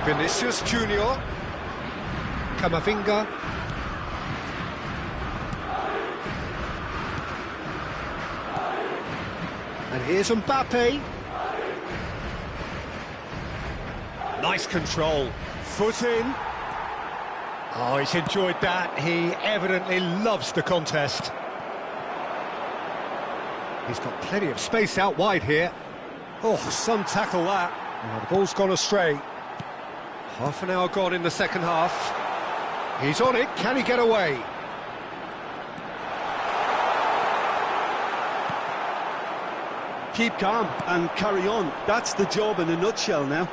Vinicius Junior. Camavinga. And here's Mbappe. Nice control. Foot in. Oh, he's enjoyed that. He evidently loves the contest. He's got plenty of space out wide here. Oh, some tackle that. Oh, the ball's gone astray. Half an hour gone in the second half. He's on it. Can he get away? Keep calm and carry on. That's the job in a nutshell now.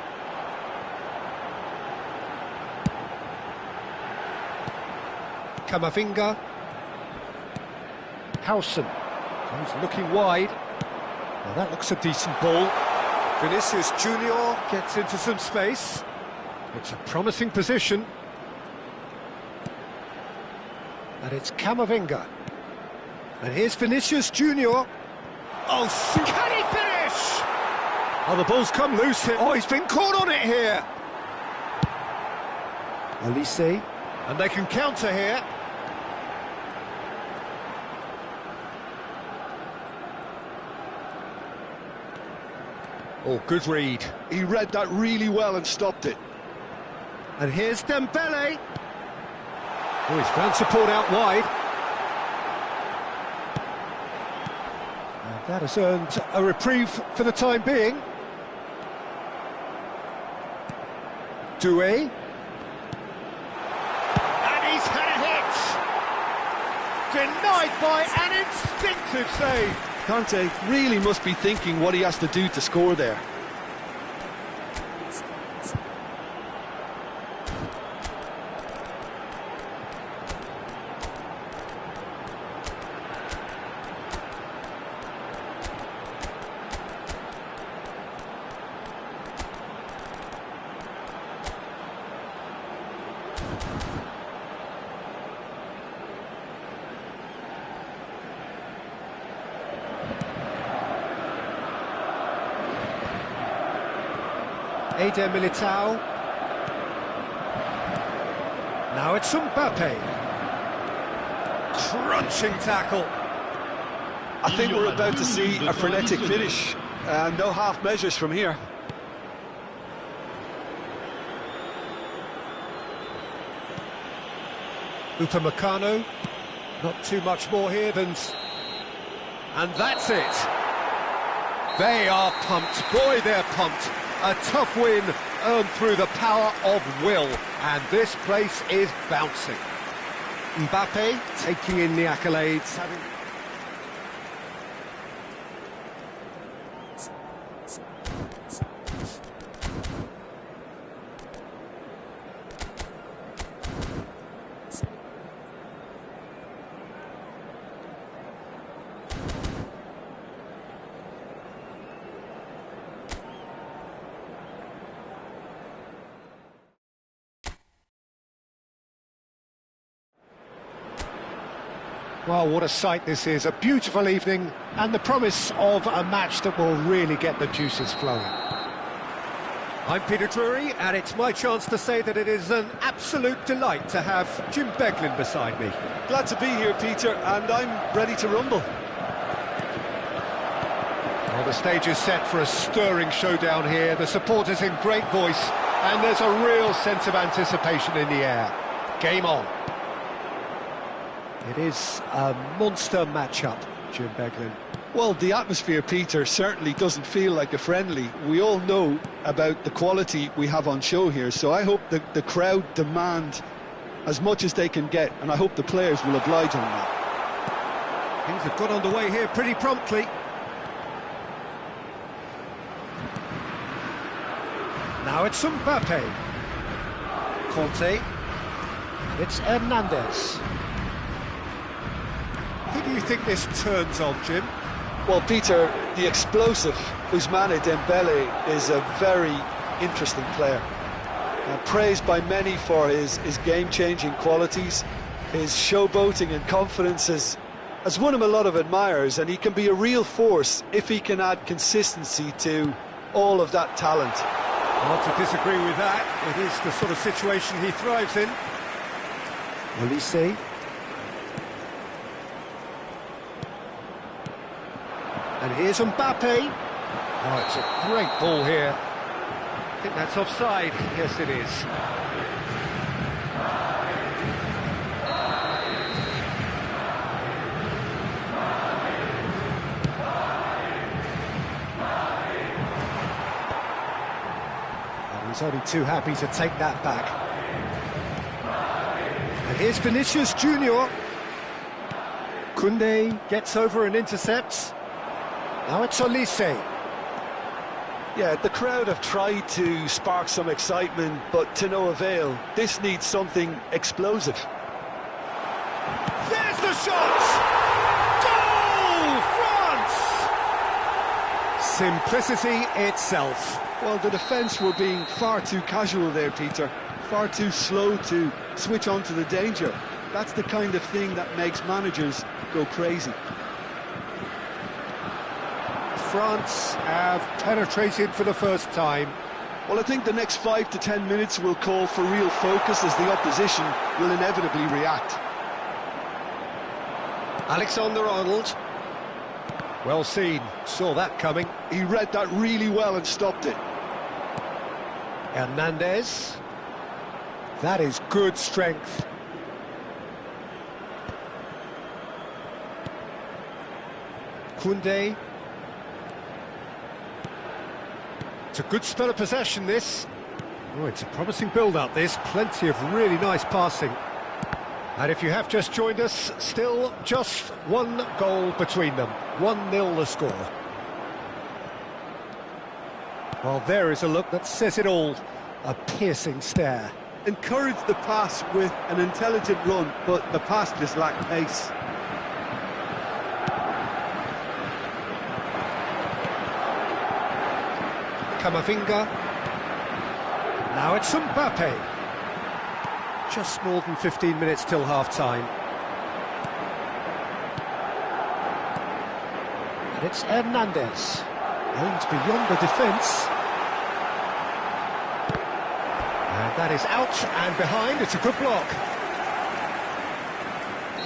Camavinga. Howson. He's looking wide. Well, that looks a decent ball. Vinicius Junior gets into some space. It's a promising position. And it's Camavinga. And here's Vinicius Junior. Oh, can he finish? Oh, the ball's come loose here. Oh, he's been caught on it here. Elise. And they can counter here. Oh, good read. He read that really well and stopped it. And here's Dembele. Oh, he's found support out wide. And that has earned a reprieve for the time being. Doué. And he's had a hit! Denied by an instinctive save. Conte really must be thinking what he has to do to score there. Eder Militao. Now it's Mbappe. Crunching tackle. I think we're about to see a frenetic finish. No half measures from here. Upamecano. Not too much more here than... And that's it. They are pumped. Boy, they're pumped. A tough win earned through the power of will, and this place is bouncing. Mbappe taking in the accolades, Well, what a sight this is. A beautiful evening and the promise of a match that will really get the juices flowing. I'm Peter Drury, and it's my chance to say that it is an absolute delight to have Jim Beglin beside me. Glad to be here, Peter, and I'm ready to rumble. Well, the stage is set for a stirring showdown here. The supporters in great voice, and there's a real sense of anticipation in the air. Game on. It is a monster matchup, Jim Beglin. Well, the atmosphere, Peter, certainly doesn't feel like a friendly. We all know about the quality we have on show here, so I hope the crowd demand as much as they can get, and I hope the players will oblige on that. Things have got underway here pretty promptly. Now it's Mbappe. Conte. It's Hernandez. Who do you think this turns on, Jim? Well, Peter, the explosive Ousmane Dembele is a very interesting player. Praised by many for his game-changing qualities. His showboating and confidence has won him a lot of admirers, and he can be a real force if he can add consistency to all of that talent. Not to disagree with that. It is the sort of situation he thrives in. Olise. And here's Mbappe. Oh, it's a great ball here. I think that's offside. Yes, it is. And he's only too happy to take that back. And here's Vinicius Junior. Koundé gets over and intercepts. Now it's Olise. Yeah, the crowd have tried to spark some excitement, but to no avail. This needs something explosive. There's the shot! Goal! France! Simplicity itself. Well, the defence were being far too casual there, Peter. Far too slow to switch on to the danger. That's the kind of thing that makes managers go crazy. France have penetrated for the first time. Well, I think the next 5 to 10 minutes will call for real focus as the opposition will inevitably react. Alexander-Arnold. Well seen, saw that coming. He read that really well and stopped it. Hernandez. That is good strength. Koundé. It's a good spell of possession, this. Oh, it's a promising build-up, this. Plenty of really nice passing. And if you have just joined us, still just one goal between them. 1-0 the score. Well, there is a look that says it all. A piercing stare. Encouraged the pass with an intelligent run, but the pass just lacked pace. Camavinga. Now it's Mbappe. Just more than 15 minutes till half-time. And it's Hernandez. Aimed beyond the defence. And that is out and behind. It's a good block.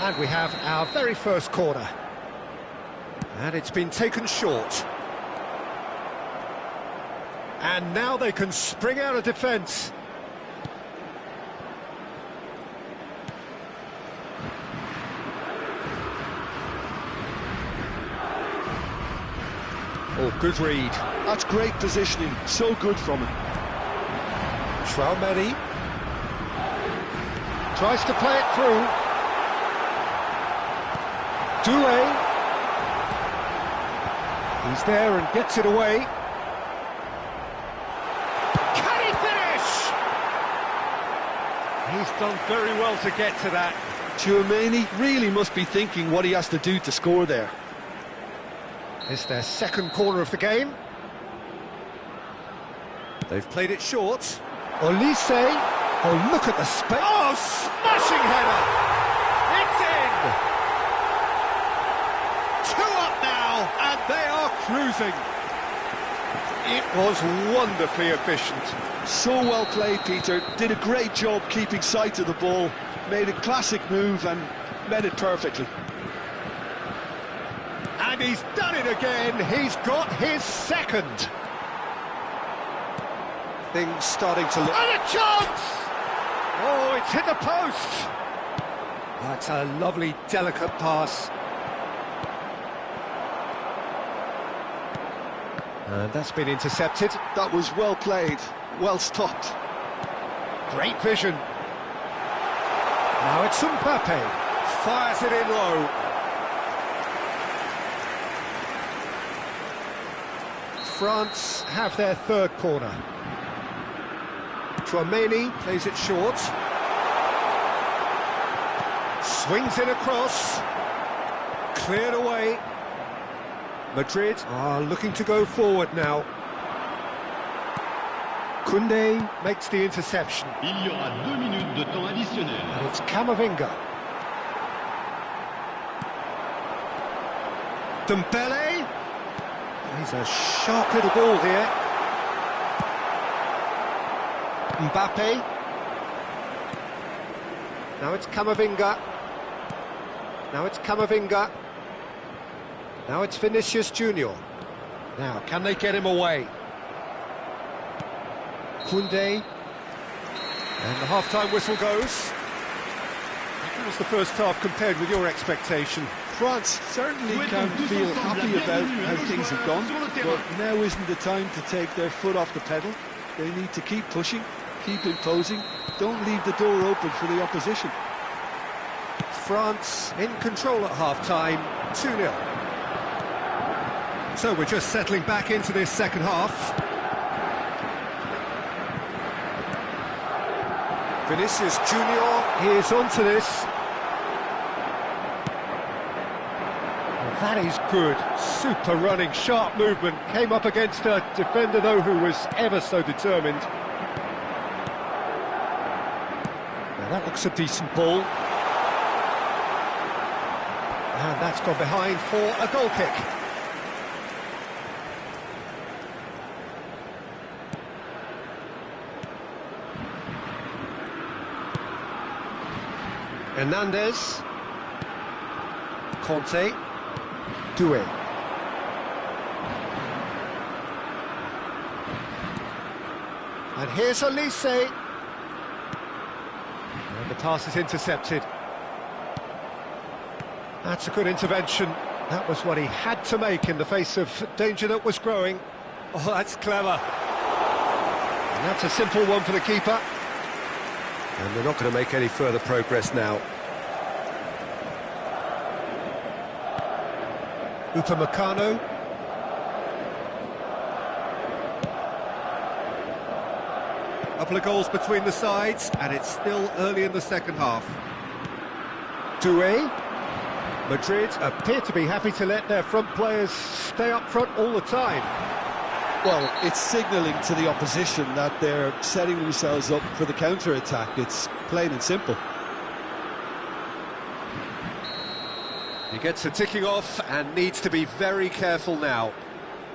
And we have our very first corner. And it's been taken short. And now they can spring out of defence. Oh, good read. That's great positioning, so good from him. Traoré tries to play it through. Doué. He's there and gets it away. He's done very well to get to that. Tchouaméni really must be thinking what he has to do to score there. It's their second corner of the game. They've played it short. Olise. Oh, look at the space. Oh, smashing header! It's in! 2 up now, and they are cruising. It was wonderfully efficient. So well played, Peter. Did a great job keeping sight of the ball. Made a classic move and met it perfectly. And he's done it again. He's got his second. Things starting to look... And a chance! Oh, it's hit the post. That's a lovely, delicate pass. And that's been intercepted. That was well played, well stopped. Great vision. Now it's Mbappe. Fires it in low. France have their third corner. Chouameni plays it short. Swings in across. Cleared away. Madrid are looking to go forward now. Koundé makes the interception. Il y aura 2 minutes de temps additionnel. And it's Camavinga. Dembele. He's a sharp little ball here. Mbappe. Now it's Camavinga. Now it's Camavinga. Now it's Vinicius Junior. Now, can they get him away? Koundé. And the half-time whistle goes. How was the first half compared with your expectation? France certainly can feel happy about how things have gone, but now isn't the time to take their foot off the pedal. They need to keep pushing, keep imposing, don't leave the door open for the opposition. France in control at half-time, 2-0. So we're just settling back into this second half. Vinicius Junior is onto this. That is good, super running, sharp movement. Came up against a defender, though, who was ever so determined. Now that looks a decent ball. And that's gone behind for a goal kick. Hernandez. Conte. Doué. And here's Elise. And the pass is intercepted. That's a good intervention. That was what he had to make in the face of danger that was growing. Oh, that's clever. And that's a simple one for the keeper. And they're not going to make any further progress now. Upamecano. A couple of goals between the sides, and it's still early in the second half. Doué. Madrid appear to be happy to let their front players stay up front all the time. Well, it's signalling to the opposition that they're setting themselves up for the counter-attack. It's plain and simple. He gets the ticking off and needs to be very careful now.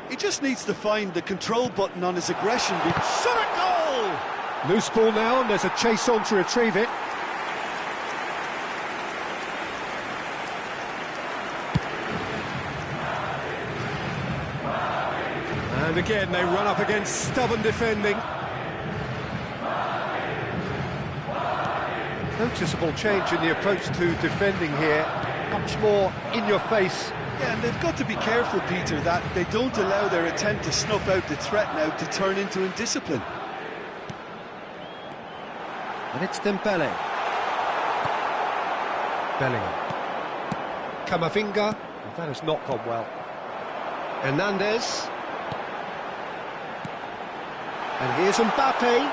He just needs to find the control button on his aggression. Shot a goal! Loose ball now, and there's a chase on to retrieve it. And again, they run up against stubborn defending. Noticeable change in the approach to defending here. Much more in your face. Yeah, and they've got to be careful, Peter, that they don't allow their attempt to snuff out the threat now to turn into indiscipline. And it's Dembele. Bellingham. Camavinga. That has not gone well. Hernandez. And here's Mbappe.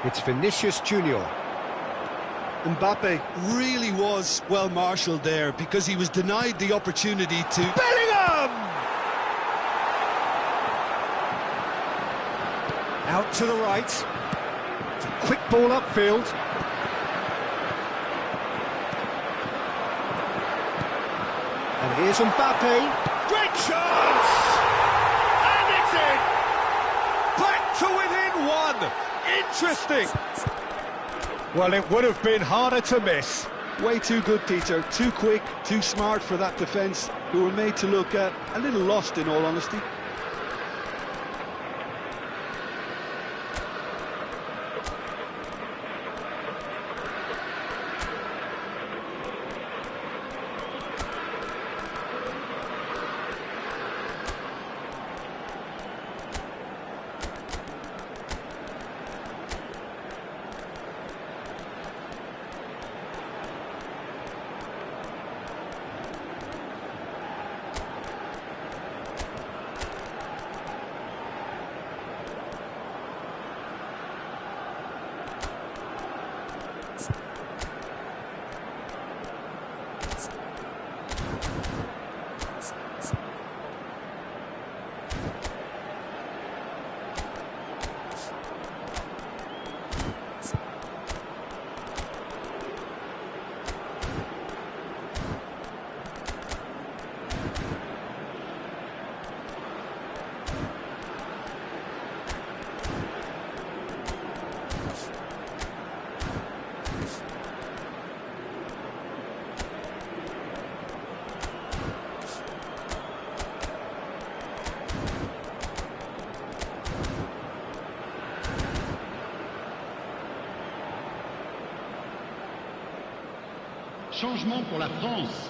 It's Vinicius Junior. Mbappe really was well marshalled there because he was denied the opportunity to... Bellingham! Out to the right. It's a quick ball upfield. And here's Mbappe. Great chance! And it's in! Back to within one! Interesting! Well, it would have been harder to miss. Way too good, Peter. Too quick, too smart for that defence, who were made to look a little lost, in all honesty. Changement pour la France.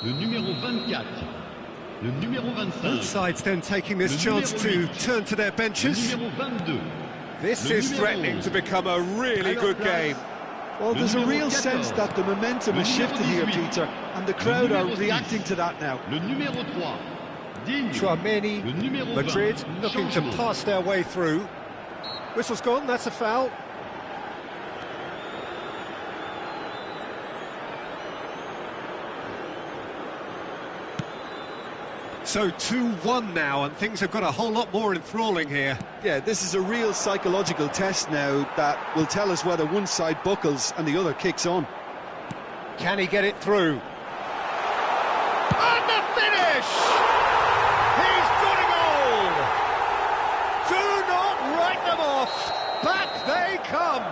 Le numéro 24. Le numéro 25. Both sides then taking this chance to turn to their benches. Le numéro 22. This is threatening to become a really good game. Well, there's a real sense that the momentum has shifted here, Peter, and the crowd are reacting to that now. Le numéro 3. Digne. Tchouaméni, Le numéro Madrid 20. looking to Changement. pass their way through. Whistle's gone, that's a foul. So 2-1 now, and things have got a whole lot more enthralling here. Yeah, this is a real psychological test now that will tell us whether one side buckles and the other kicks on. Can he get it through? And the finish! He's got a goal! Do not write them off! Back they come!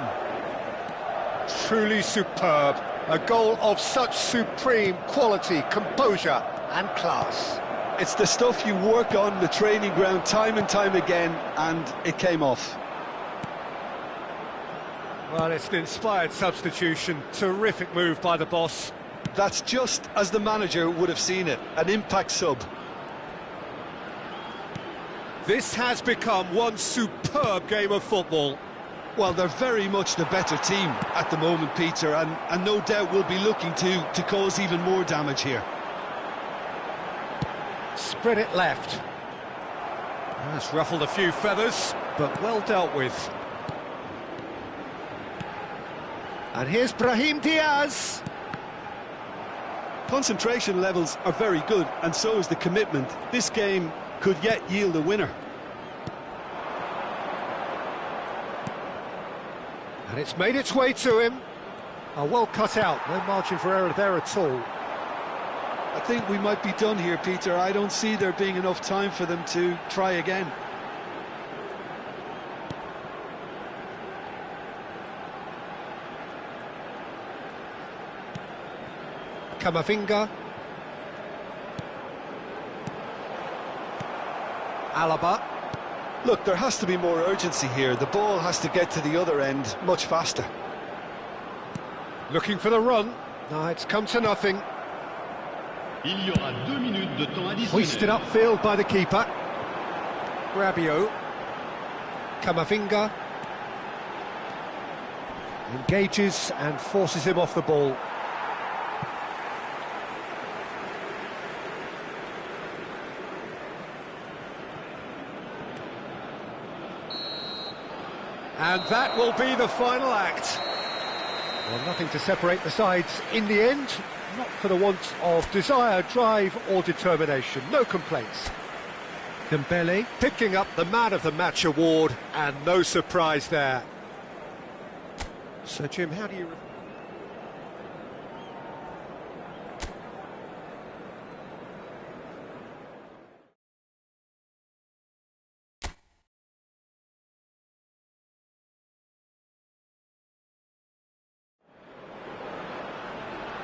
Truly superb. A goal of such supreme quality, composure and class. It's the stuff you work on the training ground time and time again, and it came off. Well, it's an inspired substitution. Terrific move by the boss. That's just as the manager would have seen it, an impact sub. This has become one superb game of football. Well, they're very much the better team at the moment, Peter, and no doubt will be looking to cause even more damage here. Spread it left. That's ruffled a few feathers, but well dealt with. And here's Brahim Diaz. Concentration levels are very good, and so is the commitment. This game could yet yield a winner. And it's made its way to him. Oh, well cut out, no margin for error there at all. I think we might be done here, Peter. I don't see there being enough time for them to try again. Camavinga. Alaba. Look, there has to be more urgency here. The ball has to get to the other end much faster. Looking for the run. No, it's come to nothing. Il y aura 2 minutes de temps additionnel. Hoisted upfield by the keeper. Rabiot. Camavinga. Engages and forces him off the ball. And that will be the final act. Well, nothing to separate the sides in the end. Not for the want of desire, drive or determination. No complaints. Dembele picking up the Man of the Match award, and no surprise there. So, Jim, how do you...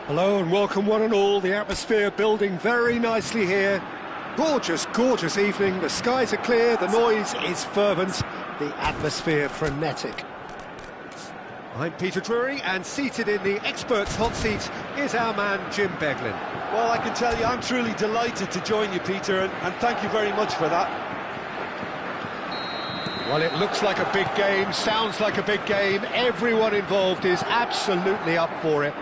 Hello and welcome one and all. The atmosphere building very nicely here. Gorgeous, gorgeous evening. The skies are clear, the noise is fervent, the atmosphere frenetic. I'm Peter Drury, and seated in the experts' hot seat is our man Jim Beglin. Well, I can tell you I'm truly delighted to join you, Peter, and thank you very much for that. Well, it looks like a big game, sounds like a big game. Everyone involved is absolutely up for it.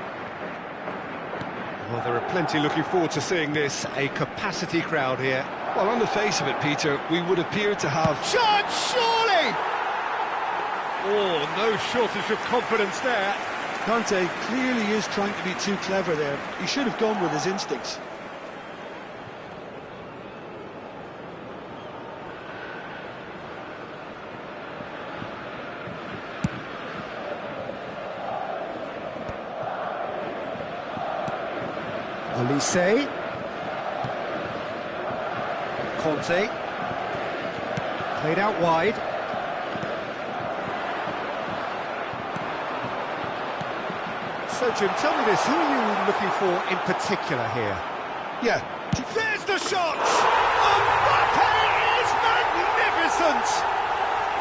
Well, there are plenty looking forward to seeing this, a capacity crowd here. Well, on the face of it, Peter, we would appear to have... Chance, surely! Oh, no shortage of confidence there. Conte clearly is trying to be too clever there. He should have gone with his instincts. Olise. Conte. Played out wide. So, Jim, tell me this, who are you looking for in particular here? Yeah. There's the shot! Mbappe is magnificent!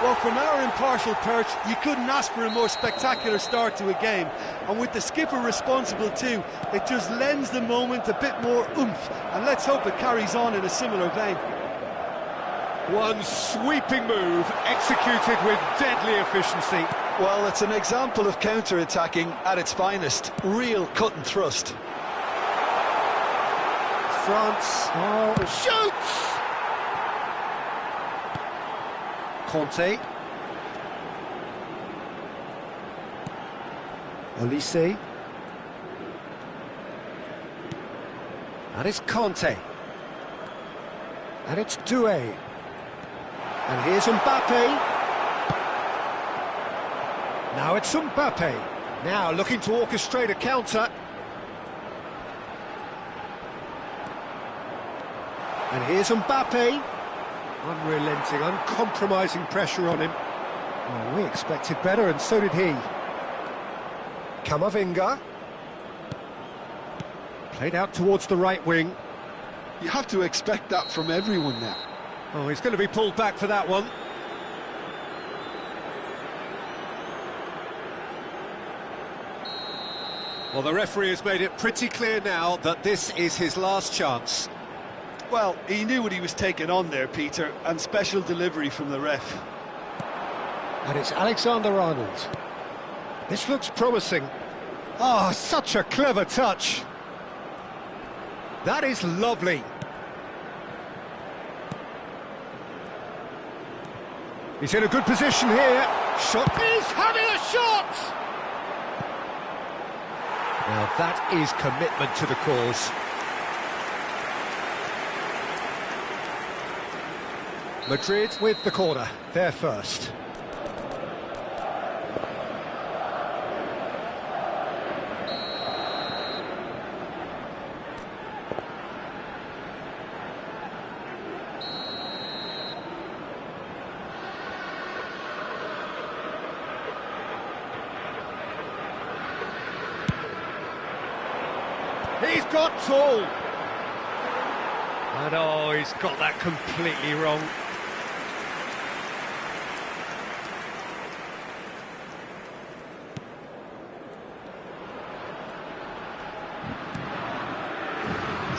Well, from our impartial perch, you couldn't ask for a more spectacular start to a game. And with the skipper responsible too, it just lends the moment a bit more oomph. And let's hope it carries on in a similar vein. One sweeping move, executed with deadly efficiency. Well, it's an example of counter-attacking at its finest. Real cut and thrust. France shoots! Conte. Olise. And it's Conte. And it's Doué. And here's Mbappe. Now it's Mbappe. Now looking to orchestrate a counter. And here's Mbappe. Unrelenting, uncompromising pressure on him. Well, we expected better, and so did he. Camavinga. Played out towards the right wing. You have to expect that from everyone now. Oh, he's going to be pulled back for that one. Well, the referee has made it pretty clear now that this is his last chance. Well, he knew what he was taking on there, Peter, and special delivery from the ref. And it's Alexander-Arnold. This looks promising. Oh, such a clever touch. That is lovely. He's in a good position here. Shot. He's having a shot! Now that is commitment to the cause. Madrid with the corner, they're first. He's got tall. And oh, he's got that completely wrong.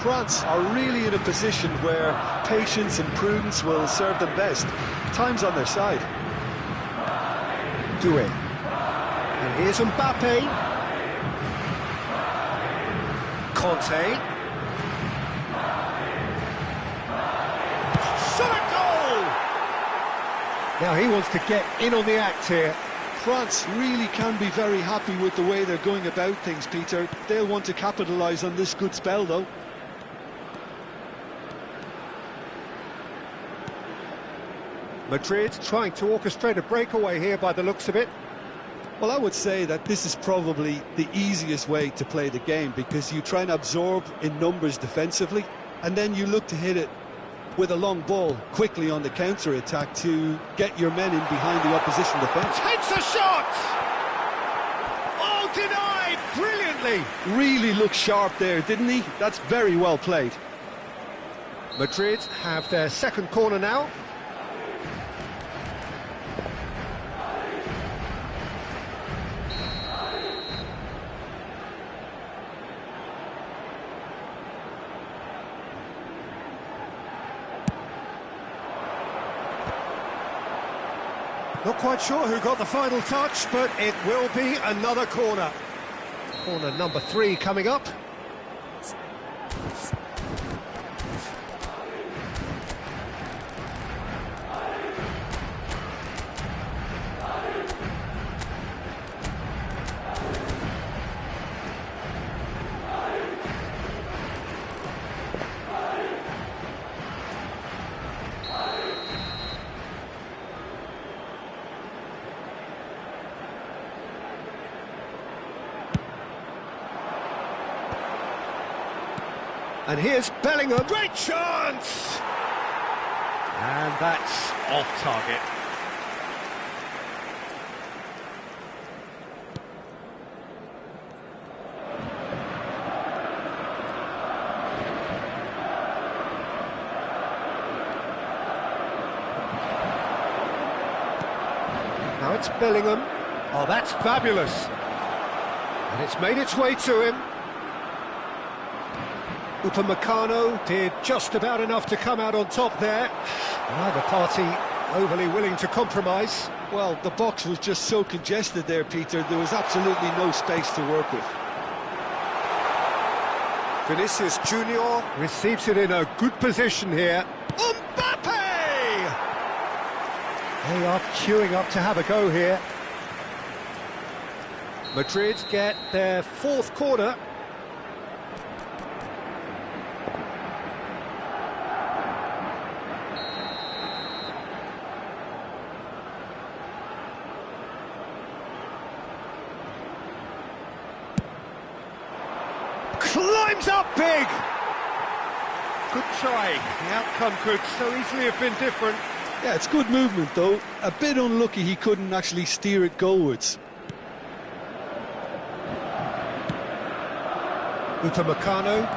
France are really in a position where patience and prudence will serve them best. Time's on their side. Doué. And here's Mbappe. Conte. Shot a goal! Now he wants to get in on the act here. France really can be very happy with the way they're going about things, Peter. They'll want to capitalise on this good spell, though. Madrid trying to orchestrate a breakaway here by the looks of it. Well, I would say that this is probably the easiest way to play the game, because you try and absorb in numbers defensively, and then you look to hit it with a long ball quickly on the counter-attack to get your men in behind the opposition defence. Takes a shot! Oh, denied brilliantly! Really looked sharp there, didn't he? That's very well played. Madrid have their second corner now. Not quite sure who got the final touch, but it will be another corner. Corner number 3 coming up. And here's Bellingham. Great chance! And that's off target. Now it's Bellingham. Oh, that's fabulous. And it's made its way to him. Upamecano did just about enough to come out on top there. Neither party overly willing to compromise. Well, the box was just so congested there, Peter. There was absolutely no space to work with. Vinicius Junior receives it in a good position here. Mbappe! They are queuing up to have a go here. Madrid get their fourth corner. Climbs up big! Good try. The outcome could so easily have been different. Yeah, it's good movement though. A bit unlucky he couldn't actually steer it goalwards. Upamecano.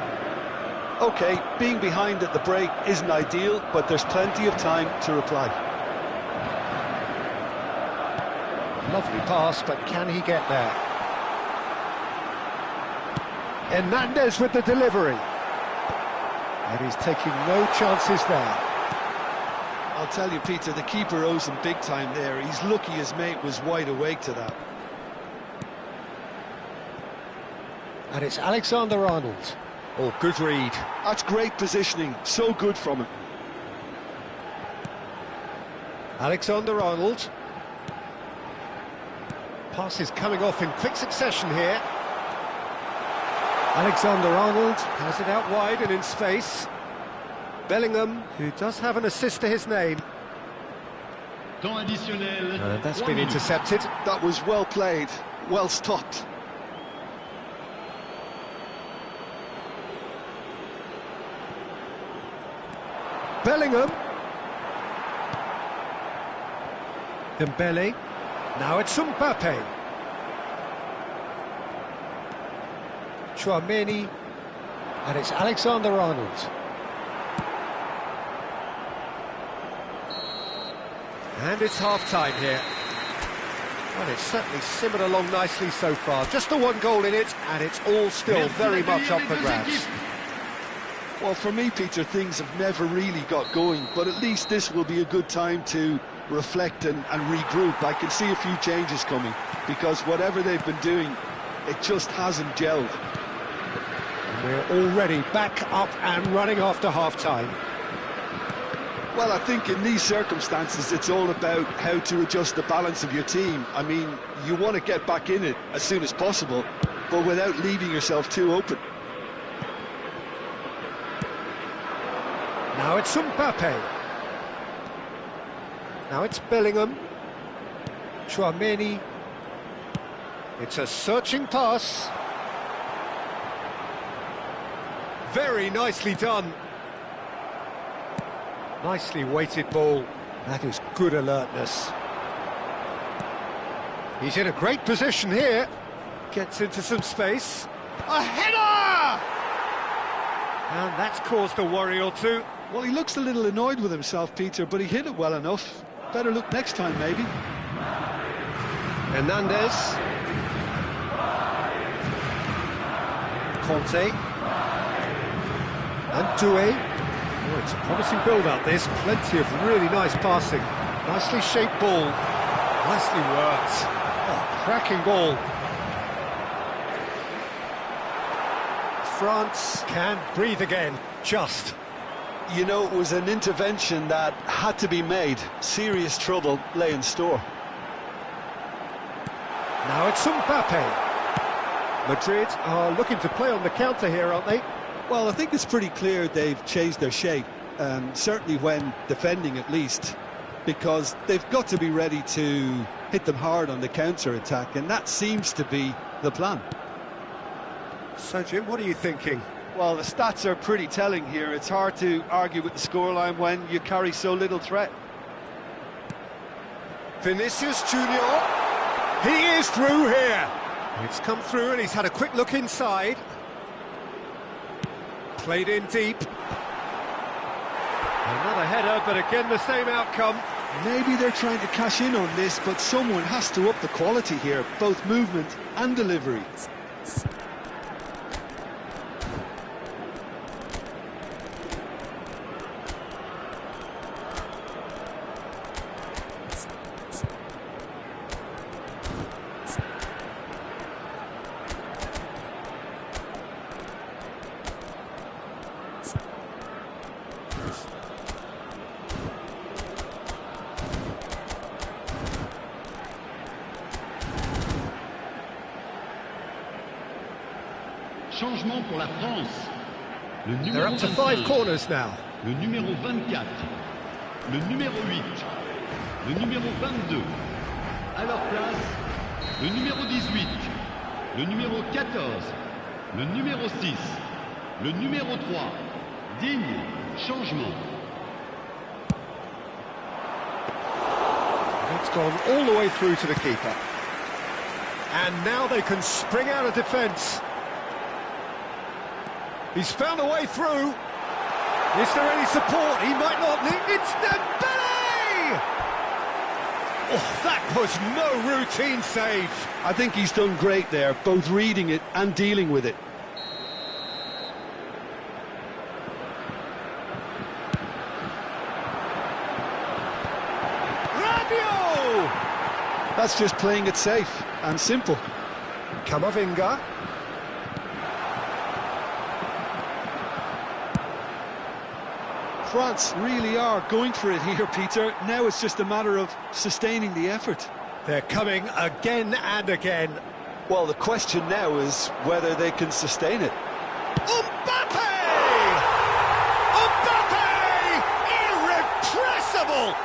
Okay, being behind at the break isn't ideal, but there's plenty of time to reply. Lovely pass, but can he get there? Hernandez with the delivery. And he's taking no chances there. I'll tell you, Peter, the keeper owes him big time there. He's lucky his mate was wide awake to that. And it's Alexander-Arnold. Oh, good read. That's great positioning, so good from him. Alexander-Arnold. Pass is coming off in quick succession here. Alexander-Arnold has it out wide and in space. Bellingham, who does have an assist to his name. And that's been intercepted. That was well played, well stopped. Bellingham. Dembele. Now it's Mbappe. Chouameni. And it's Alexander-Arnold. And it's half-time here. Well, it's certainly simmered along nicely so far. Just the one goal in it, and it's all still very much up for grabs. Well, for me, Peter, things have never really got going, but at least this will be a good time to reflect and regroup. I can see a few changes coming, because whatever they've been doing, it just hasn't gelled. We're already back up and running after half-time. Well, I think in these circumstances, it's all about how to adjust the balance of your team. I mean, you want to get back in it as soon as possible, but without leaving yourself too open. Now it's Mbappe. Now it's Bellingham. Chouameni. It's a searching pass. Very nicely done. Nicely weighted ball. That is good alertness. He's in a great position here. Gets into some space. A header! And that's caused a worry or two. Well, he looks a little annoyed with himself, Peter, but he hit it well enough. Better look next time, maybe. Hernandez. Conte. And Doué. Oh, it's a promising build-up, this. Plenty of really nice passing. Nicely shaped ball. Nicely worked. Oh, cracking ball. France can breathe again, just. You know, it was an intervention that had to be made. Serious trouble lay in store. Now it's Mbappe. Madrid are looking to play on the counter here, aren't they? Well, I think it's pretty clear they've changed their shape, certainly when defending at least, because they've got to be ready to hit them hard on the counter-attack, and that seems to be the plan. So, Jim, what are you thinking? Well, the stats are pretty telling here. It's hard to argue with the scoreline when you carry so little threat. Vinicius Junior. He is through here. It's come through and he's had a quick look inside. Played in deep. Another header, but again the same outcome. Maybe they're trying to cash in on this, but someone has to up the quality here, both movement and delivery. Changement pour la France. Le They're numéro up to 25, 5 corners now. le numéro 24, le numéro 8, le numéro 22. À leur place, le numéro 18, le numéro 14, le numéro 6, le numéro 3. Digne, changement. It's gone all the way through to the keeper. And now they can spring out of defence. He's found a way through. Is there any support? He might not need... It's Dembele! Oh, that was no routine save. I think he's done great there, both reading it and dealing with it. Rabiot! That's just playing it safe and simple. Camavinga. France really are going for it here, Peter. Now it's just a matter of sustaining the effort. They're coming again and again. Well, the question now is whether they can sustain it. Mbappe! Mbappe! Irrepressible!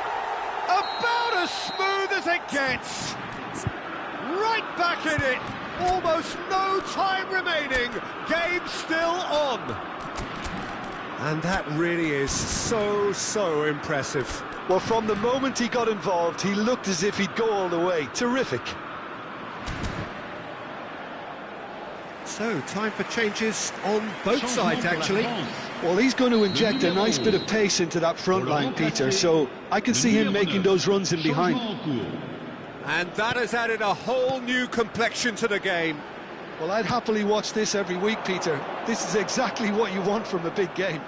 About as smooth as it gets. Right back in it. Almost no time remaining. Game still on. And that really is so impressive. Well, from the moment he got involved, he looked as if he'd go all the way. Terrific. So, time for changes on both sides, actually. Well, he's going to inject a nice bit of pace into that front line, Peter, so I can see him making those runs in behind. And that has added a whole new complexion to the game. Well, I'd happily watch this every week, Peter. This is exactly what you want from a big game.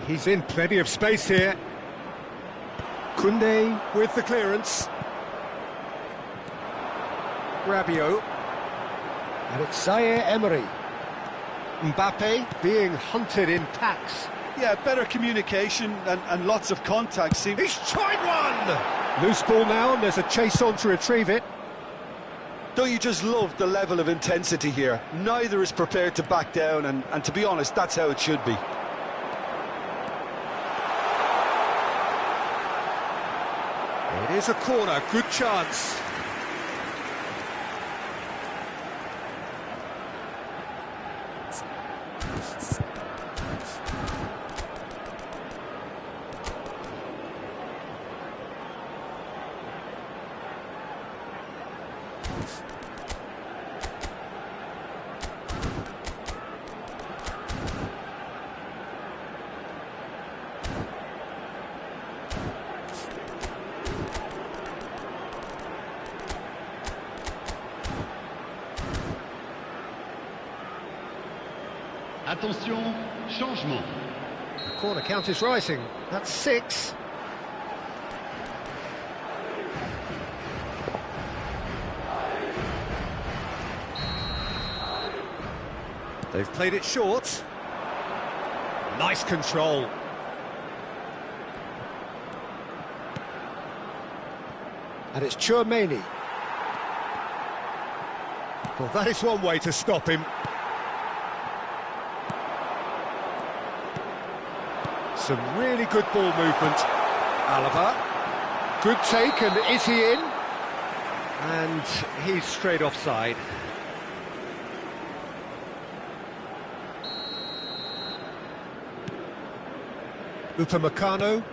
He's in plenty of space here. Koundé with the clearance. Rabiot. And it's Zaire Emery. Mbappe being hunted in packs. Yeah, better communication and lots of contact. He's tried one! Loose ball now, and there's a chase on to retrieve it. Don't you just love the level of intensity here? Neither is prepared to back down, and to be honest, that's how it should be. It is a corner, good chance. Attention, changement. The corner count is rising. That's 6. They've played it short. Nice control. And it's Chouameni. Well, that is one way to stop him. Some really good ball movement. Alaba. Good take, and is he in? And he's straight offside. Upamecano.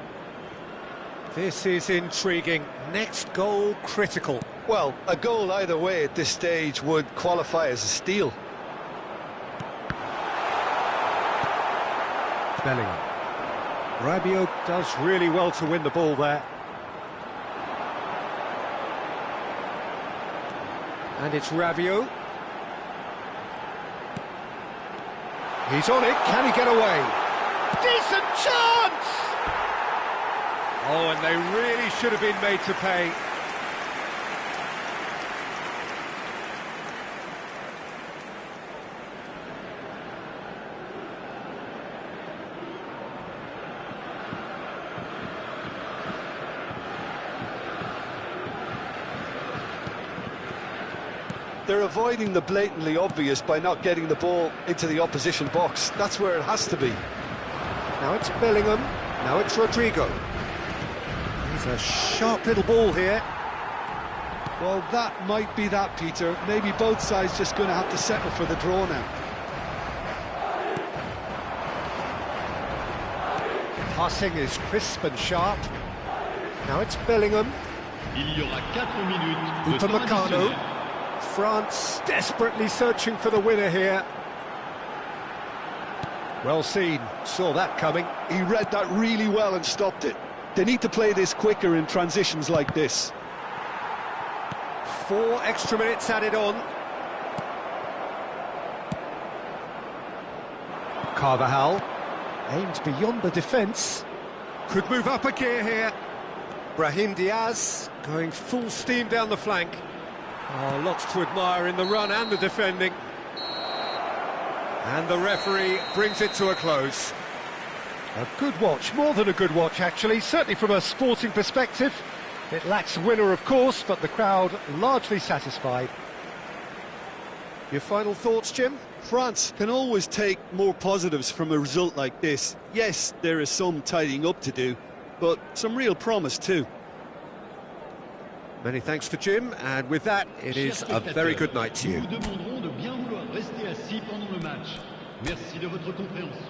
This is intriguing. Next goal critical. Well, a goal either way at this stage would qualify as a steal. Bellingham. Rabiot does really well to win the ball there. And it's Rabiot. He's on it, can he get away? Decent chance! Oh, and they really should have been made to pay. They're avoiding the blatantly obvious by not getting the ball into the opposition box. That's where it has to be. Now it's Bellingham, now it's Rodrigo. He's a sharp little ball here. Well, that might be that, Peter. Maybe both sides just going to have to settle for the draw now. Passing is crisp and sharp. Now it's Bellingham. Il y aura 4 minutes de temps Upamecano. additionnel. France desperately searching for the winner here. Well seen, saw that coming. He read that really well and stopped it. They need to play this quicker in transitions like this. 4 extra minutes added on. Carvajal aimed beyond the defence. Could move up a gear here. Brahim Diaz going full steam down the flank. Oh, lots to admire in the run and the defending. And the referee brings it to a close. A good watch, more than a good watch actually, certainly from a sporting perspective. It lacks a winner of course, but the crowd largely satisfied. Your final thoughts, Jim? France can always take more positives from a result like this. Yes, there is some tidying up to do, but some real promise too. Many thanks to Jim, and with that, it is a very good night to you. Nous vous demanderons de bien vouloir rester assis pendant le match. Merci de votre compréhension.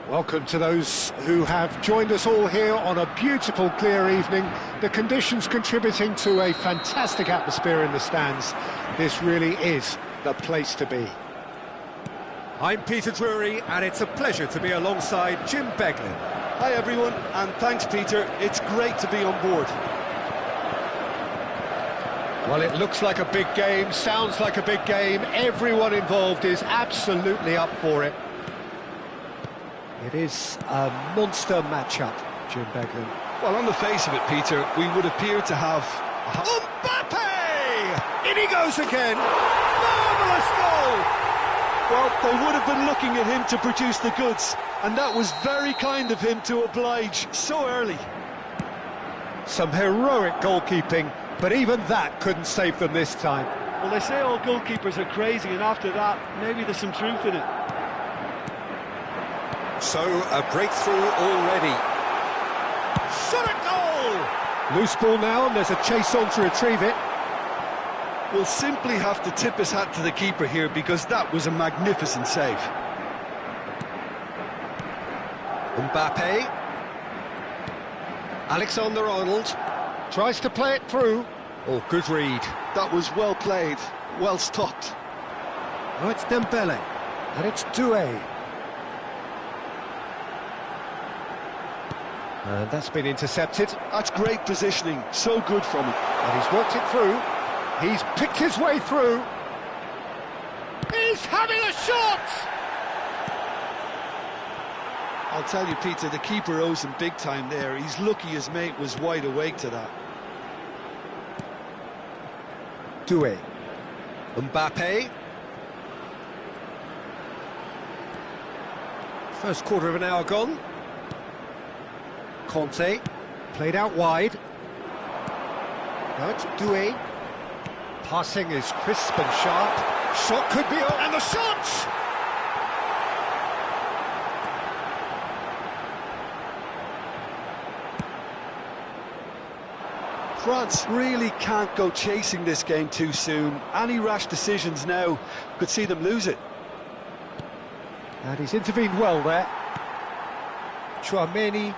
Welcome to those who have joined us all here on a beautiful, clear evening. The conditions contributing to a fantastic atmosphere in the stands. This really is the place to be. I'm Peter Drury, and it's a pleasure to be alongside Jim Beglin. Hi everyone, and thanks Peter, it's great to be on board. Well, it looks like a big game, sounds like a big game. Everyone involved is absolutely up for it. It is a monster matchup, Jim Beglin. Well, on the face of it, Peter, we would appear to have... Mbappe! In he goes again! Marvellous goal! Well, they would have been looking at him to produce the goods, and that was very kind of him to oblige so early. Some heroic goalkeeping, but even that couldn't save them this time. Well, they say all goalkeepers are crazy, and after that, maybe there's some truth in it. So, a breakthrough already. Shot a goal! Loose ball now, and there's a chase on to retrieve it. We'll simply have to tip his hat to the keeper here, because that was a magnificent save. Mbappe. Alexander-Arnold tries to play it through. Oh, good read. That was well played, well stopped. Oh, it's Dembele, and it's Doué. And that's been intercepted. That's great positioning, so good from him. And he's worked it through. He's picked his way through. He's having a shot! I'll tell you, Peter, the keeper owes him big time there. He's lucky his mate was wide awake to that. Doué. Mbappe. First quarter of an hour gone. Conte, played out wide. Now it's Doué. Passing is crisp and sharp. Shot could be on, and the shot! France really can't go chasing this game too soon. Any rash decisions now could see them lose it. And he's intervened well there. Tchouaméni.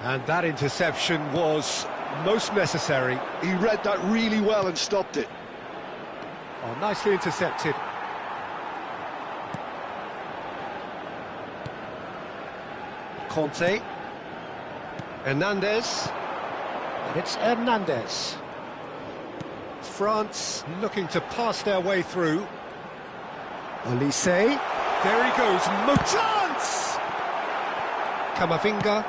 And that interception was most necessary. He read that really well and stopped it. Oh, nicely intercepted. Conte. Hernandez. And it's Hernandez. France looking to pass their way through. Olise. There he goes. No chance! Camavinga.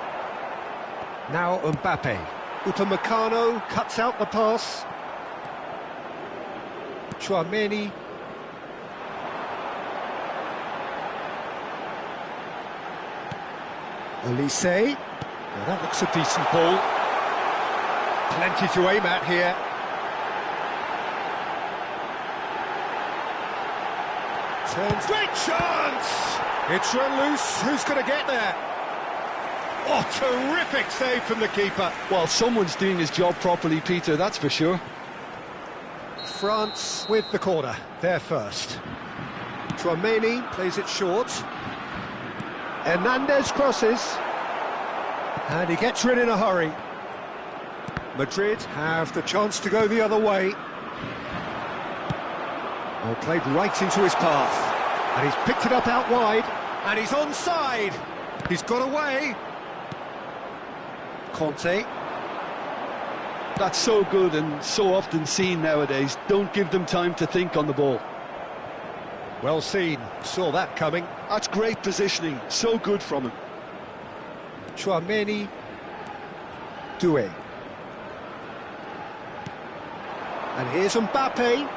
Now Mbappe. Upamecano cuts out the pass. Tchouaméni. Olise. Now that looks a decent ball. Plenty to aim at here. Turns. Great chance! It's run loose. Who's going to get there? Oh, terrific save from the keeper. Well, someone's doing his job properly, Peter, that's for sure. France with the corner, they're first. Tchouaméni plays it short. Hernandez crosses. And he gets rid in a hurry. Madrid have the chance to go the other way. Oh, played right into his path. And he's picked it up out wide. And he's onside. He's got away. Conte. That's so good and so often seen nowadays. Don't give them time to think on the ball. Well seen. Saw that coming. That's great positioning. So good from him. Tchouaméni. Doué. And here's Mbappe.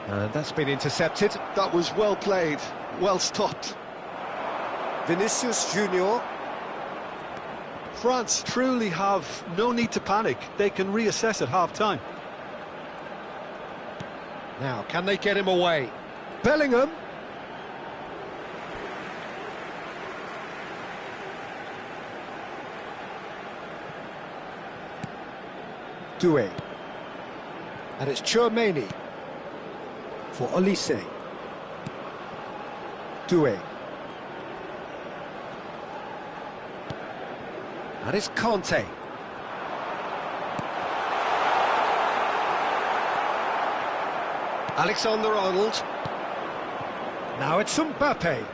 And that's been intercepted. That was well played, well stopped. Vinicius Junior. France truly have no need to panic. They can reassess at half-time. Now, can they get him away? Bellingham. Doué. And it's Tchouaméni for Olise. Doué. And it's Conte. Alexander-Arnold. Now it's Mbappe.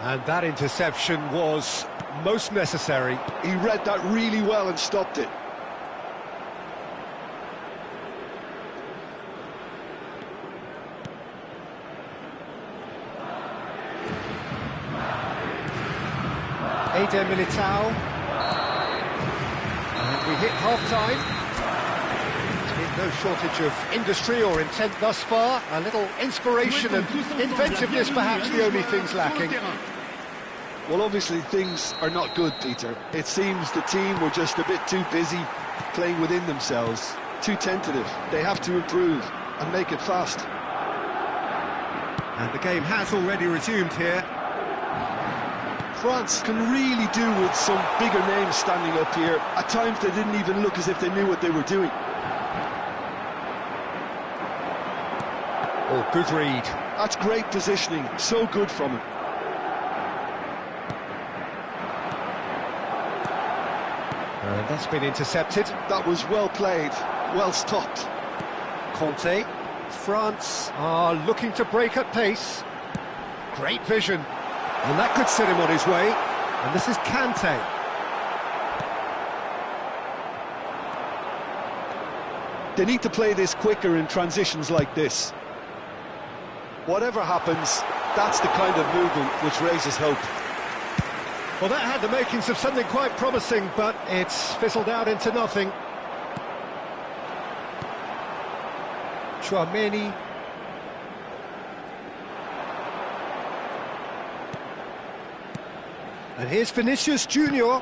And that interception was most necessary. He read that really well and stopped it. Eder Militao. And we hit half-time. There's been no shortage of industry or intent thus far. A little inspiration and inventiveness, perhaps the only things lacking. Well, obviously things are not good, Peter. It seems the team were just a bit too busy playing within themselves, too tentative. They have to improve and make it fast. And the game has already resumed here. France can really do with some bigger names standing up here. At times they didn't even look as if they knew what they were doing. Oh, good read. That's great positioning, so good from him. And that's been intercepted. That was well played, well stopped. Conte. France are looking to break at pace. Great vision. And that could set him on his way. And this is Kante. They need to play this quicker in transitions like this. Whatever happens, that's the kind of movement which raises hope. Well, that had the makings of something quite promising, but it's fizzled out into nothing. Chouameni. And here's Vinicius Junior.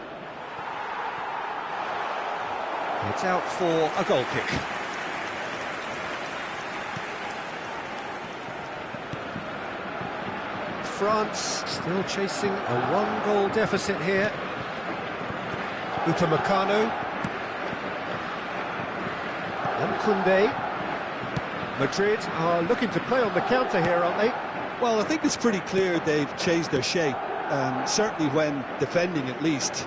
It's out for a goal kick. France still chasing a one-goal deficit here. Upamecano. And Koundé. Madrid are looking to play on the counter here, aren't they? Well, I think it's pretty clear they've changed their shape, certainly when defending at least,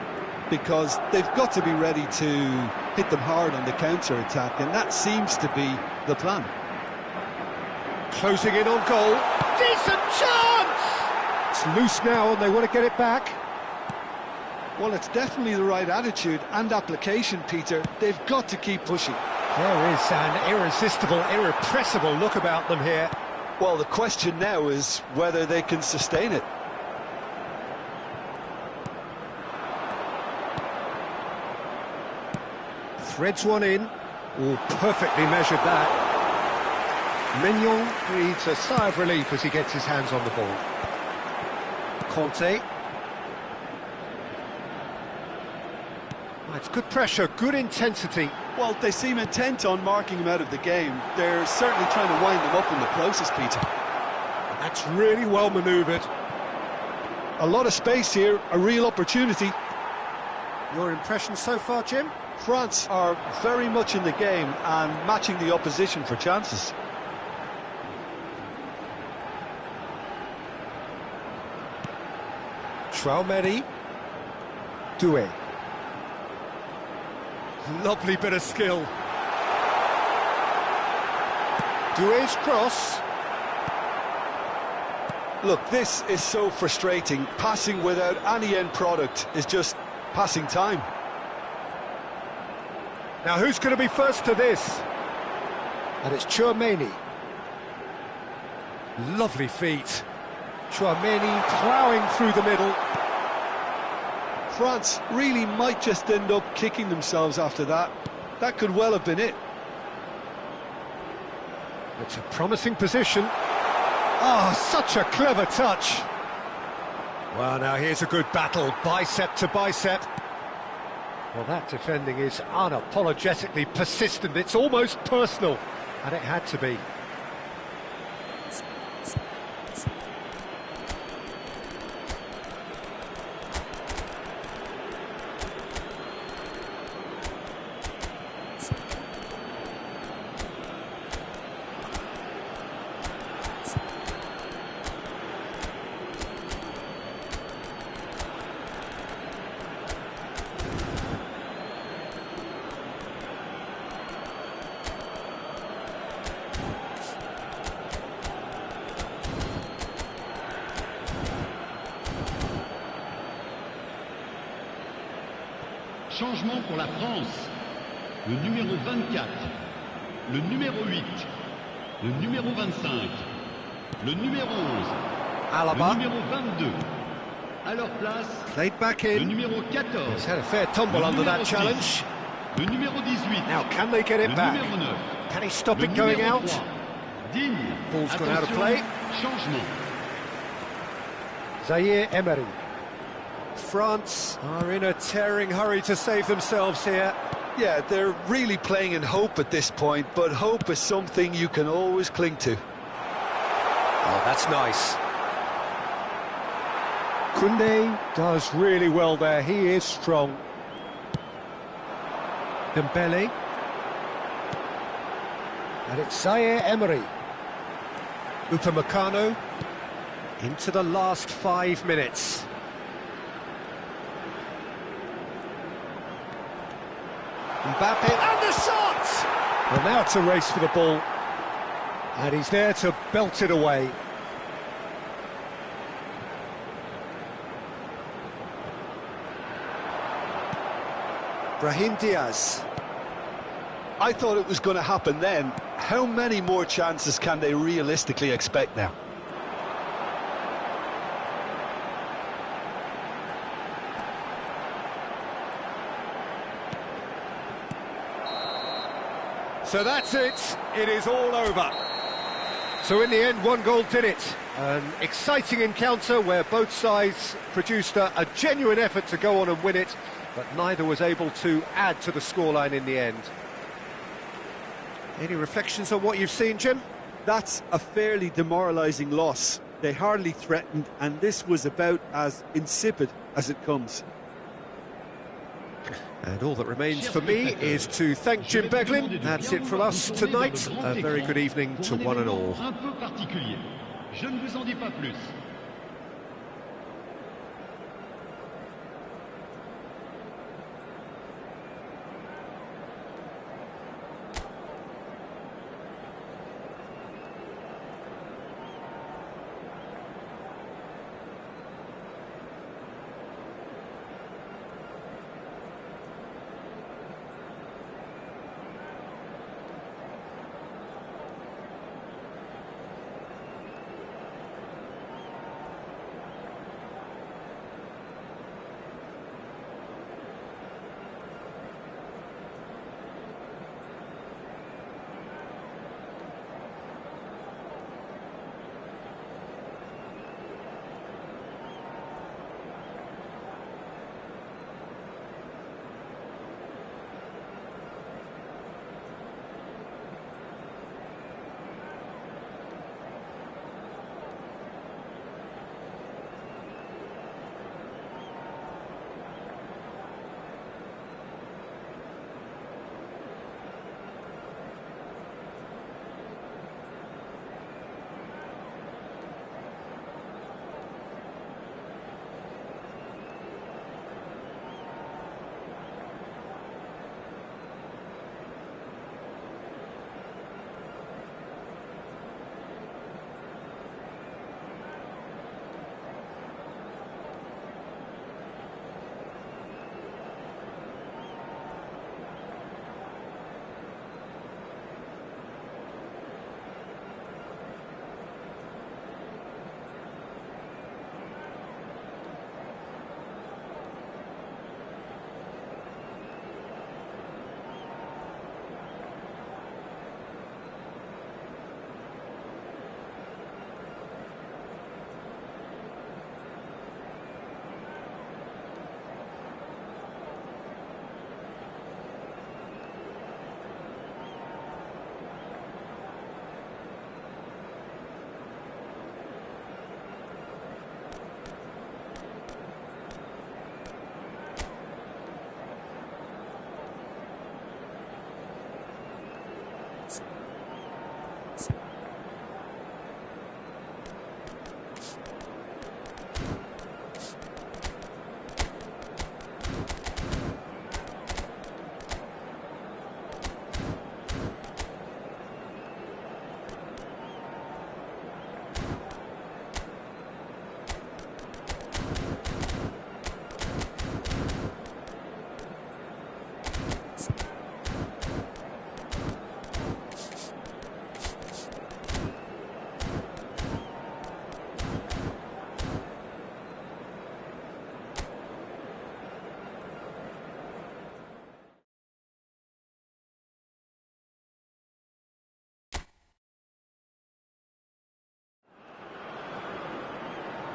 because they've got to be ready to hit them hard on the counter-attack, and that seems to be the plan. Closing in on goal. Decent chance! It's loose now and they want to get it back. Well, it's definitely the right attitude and application, Peter. They've got to keep pushing. There is an irresistible, irrepressible look about them here. Well, the question now is whether they can sustain it. Threads one in. Oh, perfectly measured that. Mignon breathes a sigh of relief as he gets his hands on the ball. Conte. It's good pressure, good intensity. Well, they seem intent on marking him out of the game. They're certainly trying to wind him up in the process, Peter. That's really well manoeuvred. A lot of space here, a real opportunity. Your impression so far, Jim? France are very much in the game and matching the opposition for chances. Chouameni. Doué. Lovely bit of skill. Doué's cross. Look, this is so frustrating. Passing without any end product is just passing time. Now who's going to be first to this? And it's Chouameni. Lovely feet. Chouameni ploughing through the middle. France really might just end up kicking themselves after that. That could well have been it. It's a promising position. Oh, such a clever touch. Well, now here's a good battle, bicep to bicep. Well, that defending is unapologetically persistent. It's almost personal, and it had to be. Changement pour la France. Le numéro 24, le numéro 8, le numéro 25, le numéro 11, Alaba. le numéro 22. À leur place, Played back le in. numéro 14. He's had a fair tumble Le under that numéro 10. challenge. Le numéro 18. Now, can they get Le it back? numéro 9. Can he stop Le it going numéro out? 3. Digne. Ball's gone out of Attention, play. changement. Zaire Emery. France are in a tearing hurry to save themselves here. Yeah, they're really playing in hope at this point, but hope is something you can always cling to. Oh, that's nice. Koundé does really well there. He is strong. Dembele. And it's Zaire Emery. Upamecano. Into the last 5 minutes. Mbappe, and the shot! Well, now it's a race for the ball. And he's there to belt it away. Brahim Diaz. I thought it was going to happen then. How many more chances can they realistically expect now? So that's it. It is all over. So in the end, one goal did it. An exciting encounter where both sides produced a genuine effort to go on and win it, but neither was able to add to the scoreline in the end. Any reflections on what you've seen, Jim? That's a fairly demoralising loss. They hardly threatened, and this was about as insipid as it comes. And all that remains for me is to thank Jim Beglin. That's it from us tonight. A very good evening to one and all. Un peu particulier. Je ne vous en dis pas plus.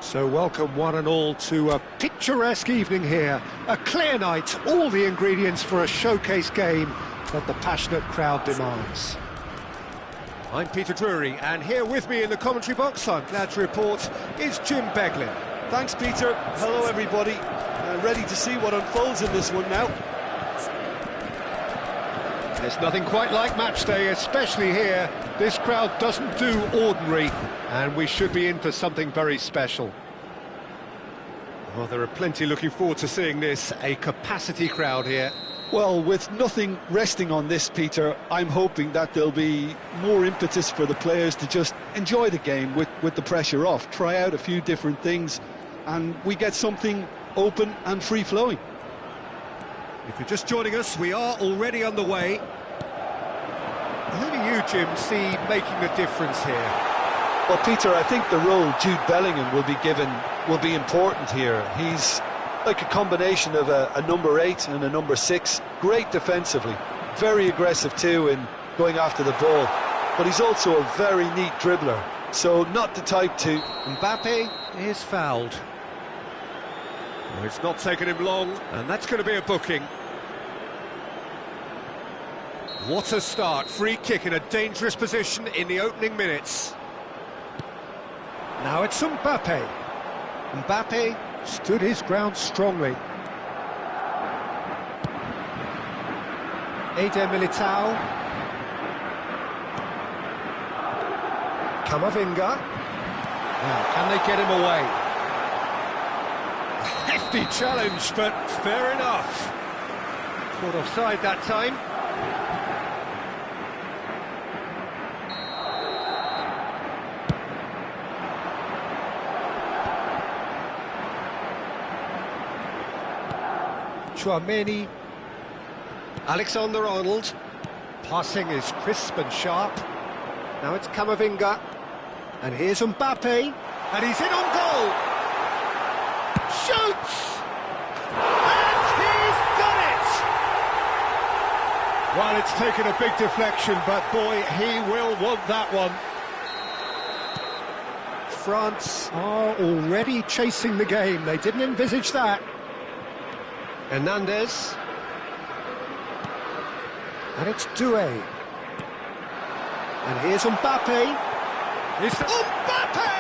So welcome one and all to a picturesque evening here. A clear night, all the ingredients for a showcase game that the passionate crowd demands. I'm Peter Drury, and here with me in the commentary box, I'm glad to report, is Jim Beglin. Thanks, Peter. Hello, everybody. Ready to see what unfolds in this one now. There's nothing quite like match day, especially here. This crowd doesn't do ordinary, and we should be in for something very special. Well, there are plenty looking forward to seeing this, a capacity crowd here. Well, with nothing resting on this, Peter, I'm hoping that there'll be more impetus for the players to just enjoy the game with the pressure off, try out a few different things, and we get something open and free-flowing. If you're just joining us, we are already underway. Who do you, Jim, see making the difference here? Well, Peter, I think the role Jude Bellingham will be given will be important here. He's like a combination of a number 8 and a number 6. Great defensively, very aggressive too in going after the ball. But he's also a very neat dribbler, so not the type to... Mbappe is fouled. Well, it's not taken him long, and that's going to be a booking. What a start, free kick in a dangerous position in the opening minutes. Now it's Mbappe. Mbappe stood his ground strongly. Eder Militao. Camavinga. Now, can they get him away? A hefty challenge, but fair enough. Caught offside that time. Chouameni, Alexander-Arnold, passing is crisp and sharp. Now it's Camavinga, and here's Mbappe, and he's in on goal. Shoots, and he's done it. Well, it's taken a big deflection, but boy, he will want that one. France are already chasing the game. They didn't envisage that. Hernandez, and it's Doué, and here's Mbappe. It's Mbappe!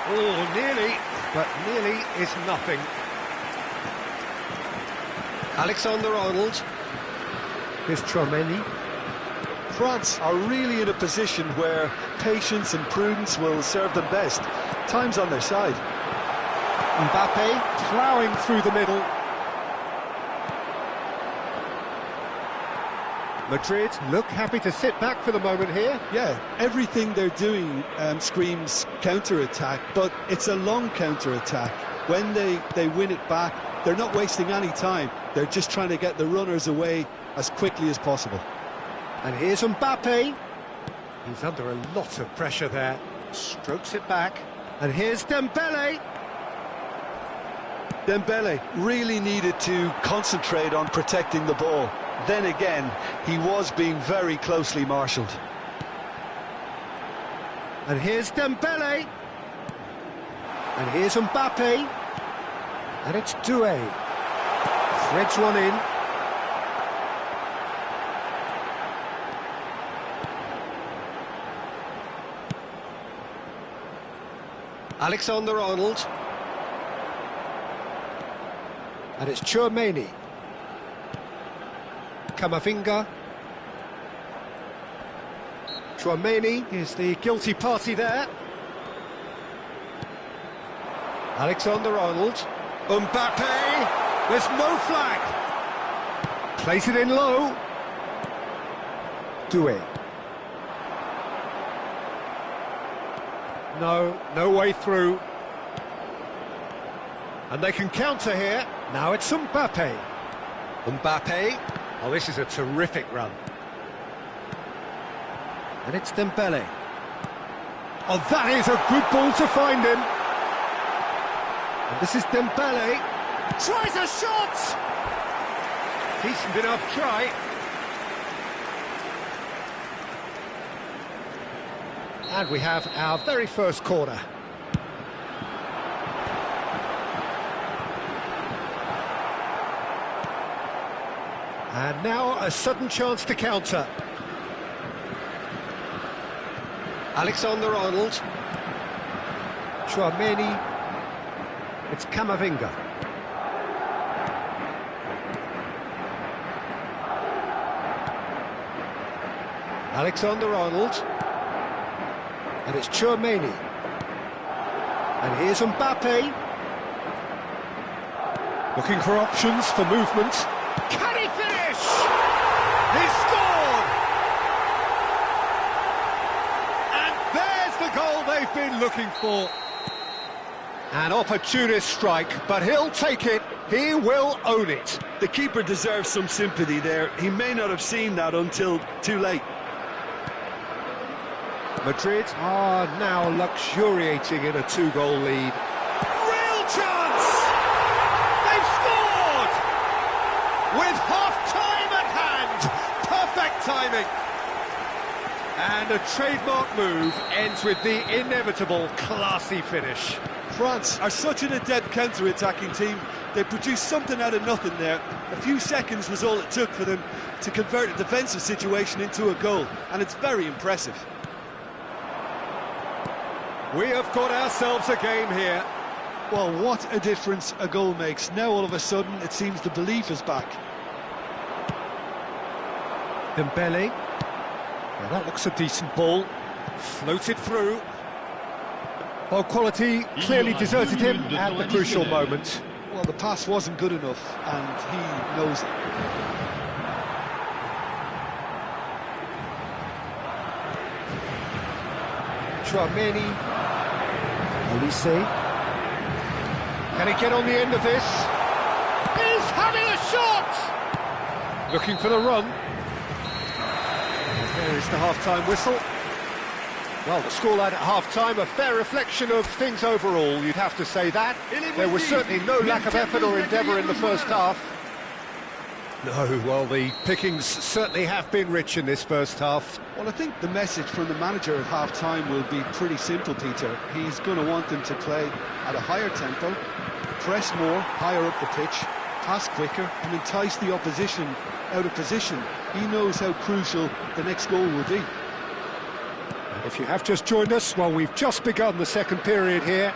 Oh, nearly, but nearly is nothing. Alexander-Arnold. Here's Chouameni. France are really in a position where patience and prudence will serve them best. Time's on their side. Mbappe ploughing through the middle. Madrid look happy to sit back for the moment here. Yeah, everything they're doing screams counter-attack, but it's a long counter-attack. When they win it back, they're not wasting any time. They're just trying to get the runners away as quickly as possible. And here's Mbappe. He's under a lot of pressure there. Strokes it back. And here's Dembele. Dembele really needed to concentrate on protecting the ball. Then again, he was being very closely marshalled. And here's Dembele. And here's Mbappe. And it's Doué. Threads one in. Alexander-Arnold. And it's Chouameni. Camavinga. Chouameni is the guilty party there. Alexander-Arnold. Mbappe. There's no flag. Place it in low. Doué. No way through. And they can counter here. Now it's Mbappe. Mbappe. Oh, this is a terrific run. And it's Dembele. Oh, that is a good ball to find him. And this is Dembele. Tries a shot! Decent enough try. And we have our very first corner. And now a sudden chance to counter. Alexander-Arnold. Chouameni. It's Camavinga. Alexander-Arnold. And it's Chouameni. And here's Mbappe. Looking for options for movement. Can he finish? He's scored! And there's the goal they've been looking for. An opportunist strike, but he'll take it. He will own it. The keeper deserves some sympathy there. He may not have seen that until too late. Madrid are now luxuriating in a two-goal lead. Real chance! They've scored! With half-time at hand! Perfect timing! And a trademark move ends with the inevitable classy finish. France are such an adept counter-attacking team. They produced something out of nothing there. A few seconds was all it took for them to convert a defensive situation into a goal, and it's very impressive. We have got ourselves a game here. Well, what a difference a goal makes. Now all of a sudden it seems the belief is back. Dembele. Well, that looks a decent ball. Floated through. Well, quality clearly deserted him at the crucial moment. Well, the pass wasn't good enough, and he knows it. Chouameni. Olise. Can he get on the end of this? He's having a shot! Looking for the run. There is the half-time whistle. Well, the scoreline at half-time, a fair reflection of things overall, you'd have to say that. There was certainly no lack of effort or endeavour in the first half. No, well, the pickings certainly have been rich in this first half. Well, I think the message from the manager at half-time will be pretty simple, Peter. He's going to want them to play at a higher tempo, press more, higher up the pitch, pass quicker, and entice the opposition out of position. He knows how crucial the next goal will be. If you have just joined us, well, we've just begun the second period here.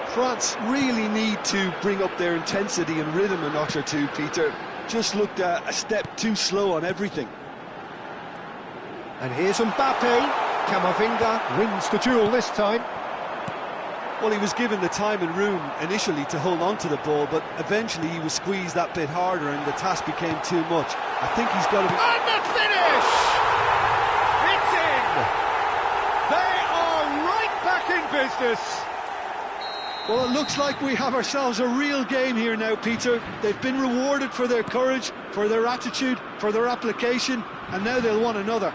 France really need to bring up their intensity and rhythm a notch or two, Peter. Just looked a step too slow on everything. And here's Mbappe. Camavinga wins the duel this time. Well, he was given the time and room initially to hold on to the ball, but eventually he was squeezed that bit harder and the task became too much. I think he's got to be... And the finish! It's in! They are right back in business. Well, it looks like we have ourselves a real game here now, Peter. They've been rewarded for their courage, for their attitude, for their application, and now they'll want another.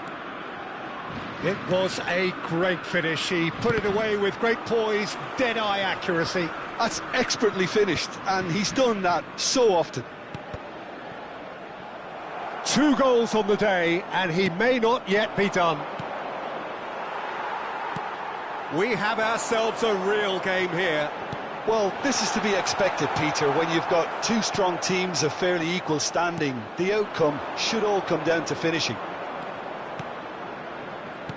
It was a great finish. He put it away with great poise, dead-eye accuracy. That's expertly finished, and he's done that so often. 2 goals on the day, and he may not yet be done. We have ourselves a real game here. Well, this is to be expected, Peter. When you've got two strong teams of fairly equal standing, the outcome should all come down to finishing.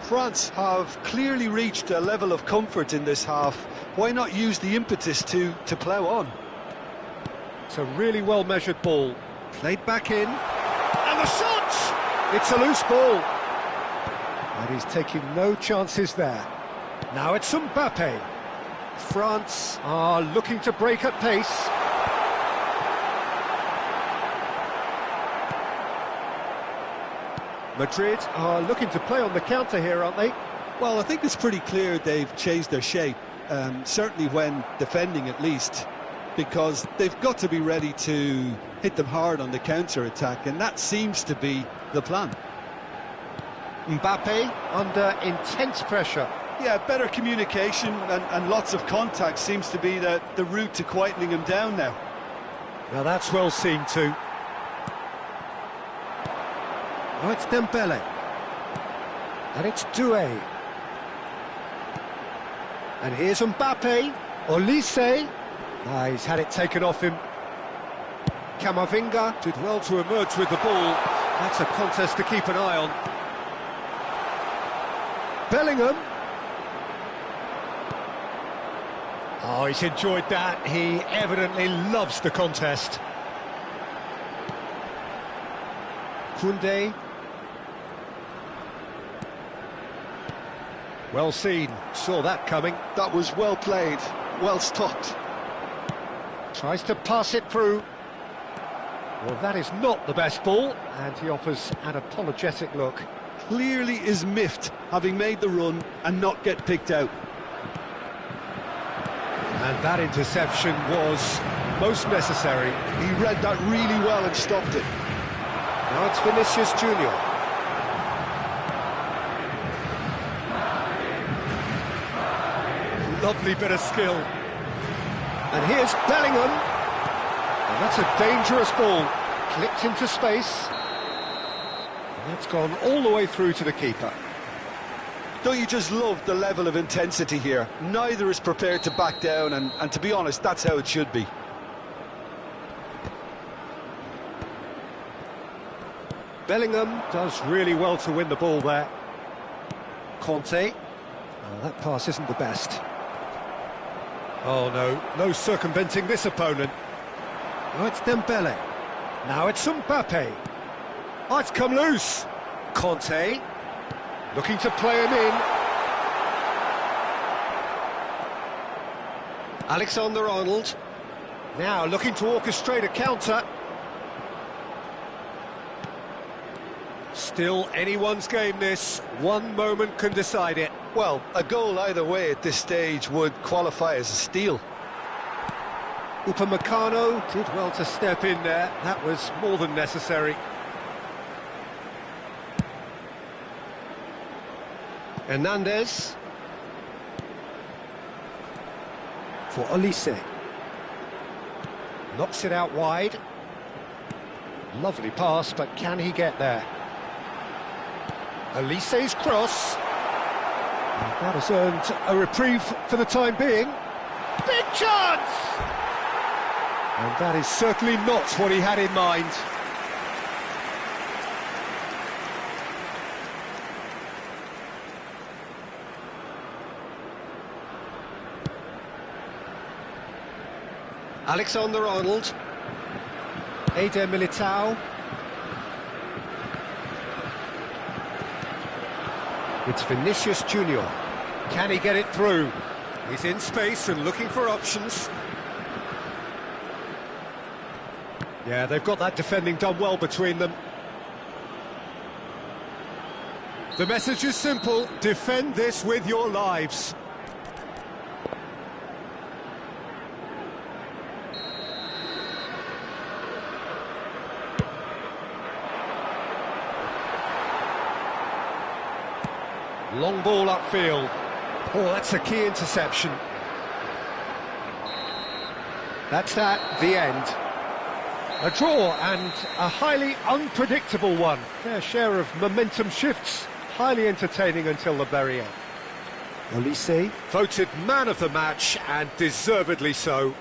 France have clearly reached a level of comfort in this half. Why not use the impetus to plough on? It's a really well-measured ball. Played back in. And the shot! It's a loose ball. And he's taking no chances there. Now it's Mbappe. France are looking to break at pace. Madrid are looking to play on the counter here, aren't they? Well, I think it's pretty clear they've changed their shape, certainly when defending at least, because they've got to be ready to hit them hard on the counter-attack, and that seems to be the plan. Mbappe under intense pressure. Yeah, better communication and lots of contact seems to be the route to quietening him down now. Now that's well seen too. Oh, it's Dembele. And it's Doué. And here's Mbappe. Olise. Ah, he's had it taken off him. Camavinga did well to emerge with the ball. That's a contest to keep an eye on. Bellingham. Oh, he's enjoyed that. He evidently loves the contest. Koundé. Well seen, saw that coming. That was well played, well stopped. Tries to pass it through. Well, that is not the best ball, and he offers an apologetic look. Clearly is miffed, having made the run and not get picked out. And that interception was most necessary. He read that really well and stopped it. Now it's Vinicius Junior. Lovely bit of skill. And here's Bellingham. And that's a dangerous ball. Clipped into space. And that's gone all the way through to the keeper. Don't you just love the level of intensity here? Neither is prepared to back down, and to be honest, that's how it should be. Bellingham does really well to win the ball there. Conte. Oh, that pass isn't the best. Oh no, no circumventing this opponent. Oh, it's Dembele. Now it's Mbappe. Oh, it's come loose. Conte. Looking to play him in. Alexander-Arnold. Now looking to orchestrate a counter. Still anyone's game this. One moment can decide it. Well, a goal either way at this stage would qualify as a steal. Upamecano did well to step in there. That was more than necessary. Hernandez. For Olise. Knocks it out wide. Lovely pass, but can he get there? Olise's cross. And that has earned a reprieve for the time being. Big chance! And that is certainly not what he had in mind. Alexander-Arnold. Eder Militao. It's Vinicius Junior. Can he get it through? He's in space and looking for options. Yeah, they've got that defending done well between them. The message is simple: defend this with your lives. Long ball upfield. Oh, that's a key interception. That's that, the end. A draw, and a highly unpredictable one. Fair share of momentum shifts. Highly entertaining until the very end. Olise voted man of the match, and deservedly so.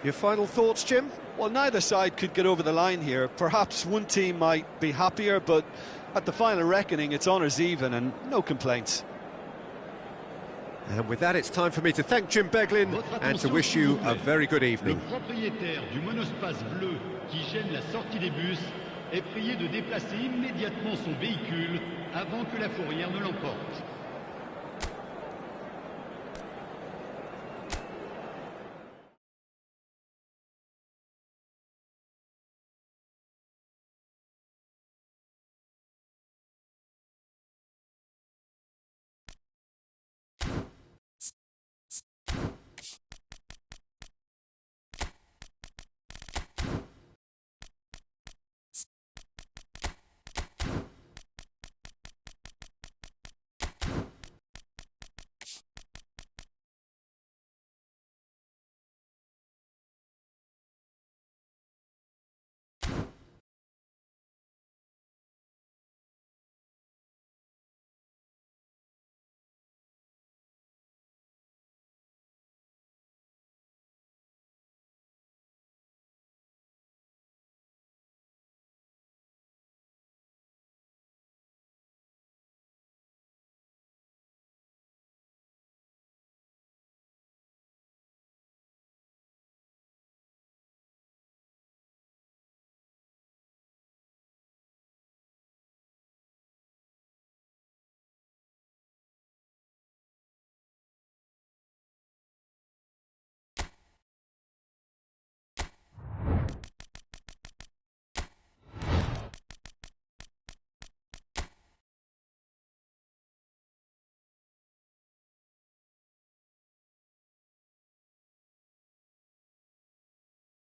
Your final thoughts, Jim? Well, neither side could get over the line here. Perhaps one team might be happier, but at the final reckoning, it's honours even and no complaints. And with that, it's time for me to thank Jim Beglin and to wish you a very good evening. Le propriétaire du monospace bleu qui gêne la sortie des bus est prié de déplacer immédiatement son véhicule avant que la fourrière ne l'emporte.